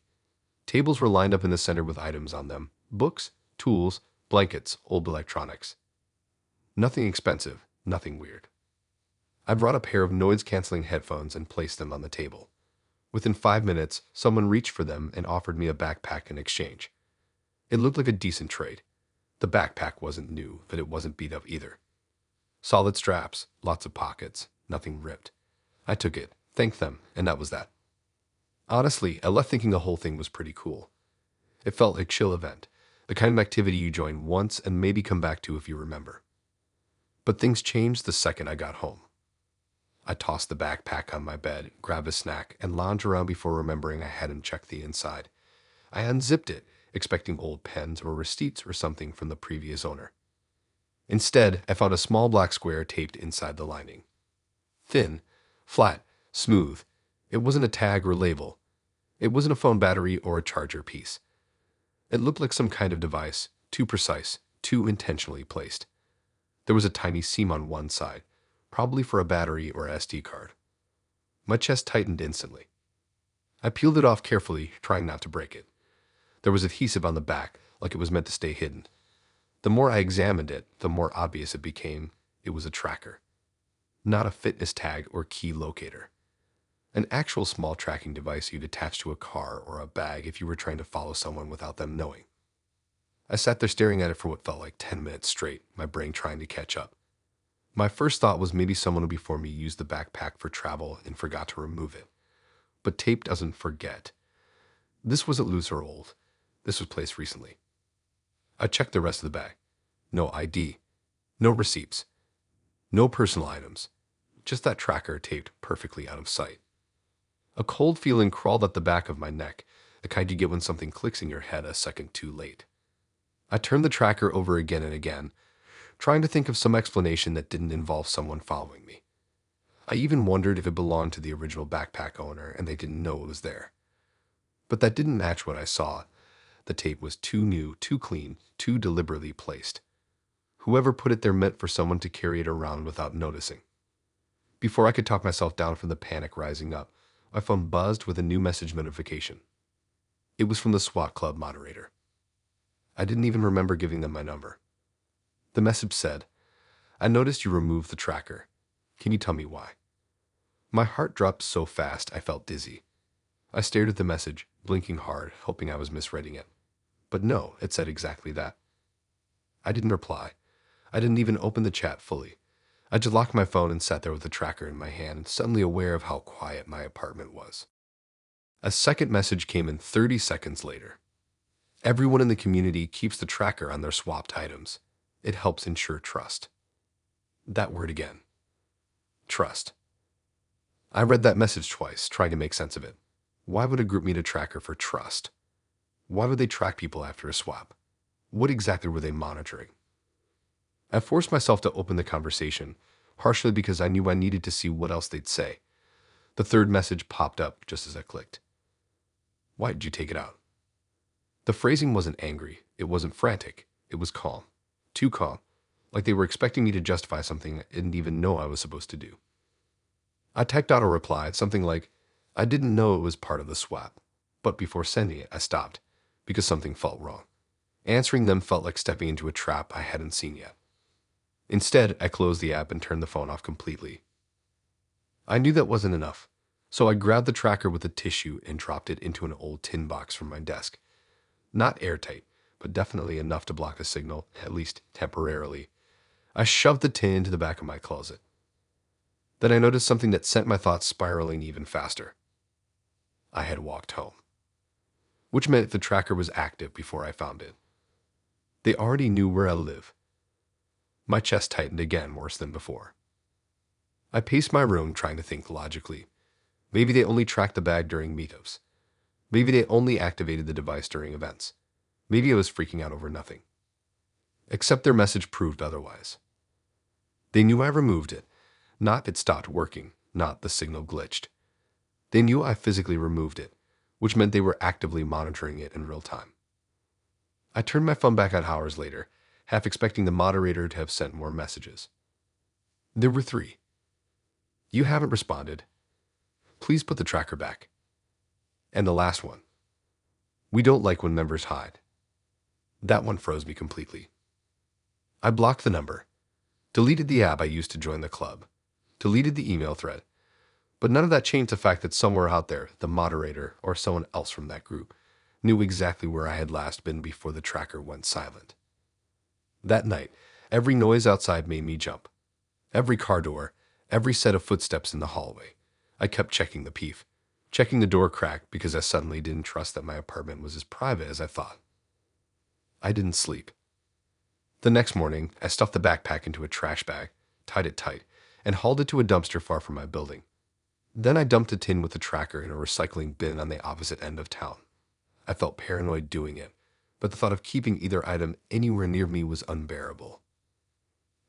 Tables were lined up in the center with items on them. Books, tools, blankets, old electronics. Nothing expensive, nothing weird. I brought a pair of noise-canceling headphones and placed them on the table. Within 5 minutes, someone reached for them and offered me a backpack in exchange. It looked like a decent trade. The backpack wasn't new, but it wasn't beat up either. Solid straps, lots of pockets, nothing ripped. I took it, thanked them, and that was that. Honestly, I left thinking the whole thing was pretty cool. It felt like a chill event, the kind of activity you join once and maybe come back to if you remember. But things changed the second I got home. I tossed the backpack on my bed, grabbed a snack, and lounged around before remembering I hadn't checked the inside. I unzipped it, expecting old pens or receipts or something from the previous owner. Instead, I found a small black square taped inside the lining. Thin, flat, smooth. It wasn't a tag or label. It wasn't a phone battery or a charger piece. It looked like some kind of device, too precise, too intentionally placed. There was a tiny seam on one side, probably for a battery or SD card. My chest tightened instantly. I peeled it off carefully, trying not to break it. There was adhesive on the back, like it was meant to stay hidden. The more I examined it, the more obvious it became it was a tracker. Not a fitness tag or key locator. An actual small tracking device you'd attach to a car or a bag if you were trying to follow someone without them knowing. I sat there staring at it for what felt like 10 minutes straight, my brain trying to catch up. My first thought was maybe someone before me used the backpack for travel and forgot to remove it. But tape doesn't forget. This wasn't loose or old. This was placed recently. I checked the rest of the bag. No ID. No receipts. No personal items. Just that tracker taped perfectly out of sight. A cold feeling crawled up the back of my neck, the kind you get when something clicks in your head a second too late. I turned the tracker over again and again, trying to think of some explanation that didn't involve someone following me. I even wondered if it belonged to the original backpack owner and they didn't know it was there. But that didn't match what I saw. The tape was too new, too clean, too deliberately placed. Whoever put it there meant for someone to carry it around without noticing. Before I could talk myself down from the panic rising up, my phone buzzed with a new message notification. It was from the SWAT club moderator. I didn't even remember giving them my number. The message said, "I noticed you removed the tracker. Can you tell me why?" My heart dropped so fast I felt dizzy. I stared at the message, blinking hard, hoping I was misreading it. But no, it said exactly that. I didn't reply. I didn't even open the chat fully. I just locked my phone and sat there with the tracker in my hand, suddenly aware of how quiet my apartment was. A second message came in 30 seconds later. Everyone in the community keeps the tracker on their swapped items. It helps ensure trust. That word again. Trust. I read that message twice, trying to make sense of it. Why would a group need a tracker for trust? Why would they track people after a swap? What exactly were they monitoring? I forced myself to open the conversation, partially because I knew I needed to see what else they'd say. The third message popped up just as I clicked. "Why did you take it out?" The phrasing wasn't angry. It wasn't frantic. It was calm. Too calm. Like they were expecting me to justify something I didn't even know I was supposed to do. I typed out a reply, something like, "I didn't know it was part of the swap." But before sending it, I stopped, because something felt wrong. Answering them felt like stepping into a trap I hadn't seen yet. Instead, I closed the app and turned the phone off completely. I knew that wasn't enough, so I grabbed the tracker with a tissue and dropped it into an old tin box from my desk. Not airtight, but definitely enough to block the signal, at least temporarily. I shoved the tin into the back of my closet. Then I noticed something that sent my thoughts spiraling even faster. I had walked home. Which meant the tracker was active before I found it. They already knew where I live. My chest tightened again worse than before. I paced my room trying to think logically. Maybe they only tracked the bag during meetups. Maybe they only activated the device during events. Maybe I was freaking out over nothing. Except their message proved otherwise. They knew I removed it, not it stopped working, not the signal glitched. They knew I physically removed it, which meant they were actively monitoring it in real time. I turned my phone back on hours later, half expecting the moderator to have sent more messages. There were 3. "You haven't responded. Please put the tracker back." And the last one. "We don't like when members hide." That one froze me completely. I blocked the number, deleted the app I used to join the club, deleted the email thread, but none of that changed the fact that somewhere out there, the moderator or someone else from that group knew exactly where I had last been before the tracker went silent. That night, every noise outside made me jump. Every car door, every set of footsteps in the hallway. I kept checking the peef, checking the door crack because I suddenly didn't trust that my apartment was as private as I thought. I didn't sleep. The next morning, I stuffed the backpack into a trash bag, tied it tight, and hauled it to a dumpster far from my building. Then I dumped a tin with the tracker in a recycling bin on the opposite end of town. I felt paranoid doing it, but the thought of keeping either item anywhere near me was unbearable.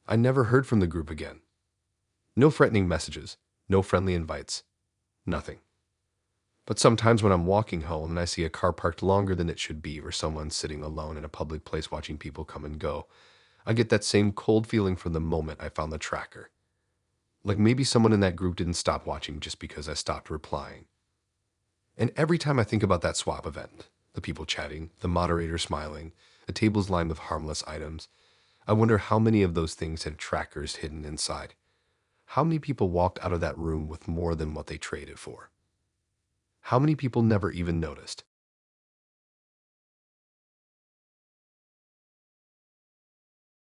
I never heard from the group again. No threatening messages, no friendly invites, nothing. But sometimes when I'm walking home and I see a car parked longer than it should be or someone sitting alone in a public place watching people come and go, I get that same cold feeling from the moment I found the tracker. Like maybe someone in that group didn't stop watching just because I stopped replying. And every time I think about that swap event, the people chatting, the moderator smiling, the tables lined with harmless items, I wonder how many of those things had trackers hidden inside. How many people walked out of that room with more than what they traded for? How many people never even noticed?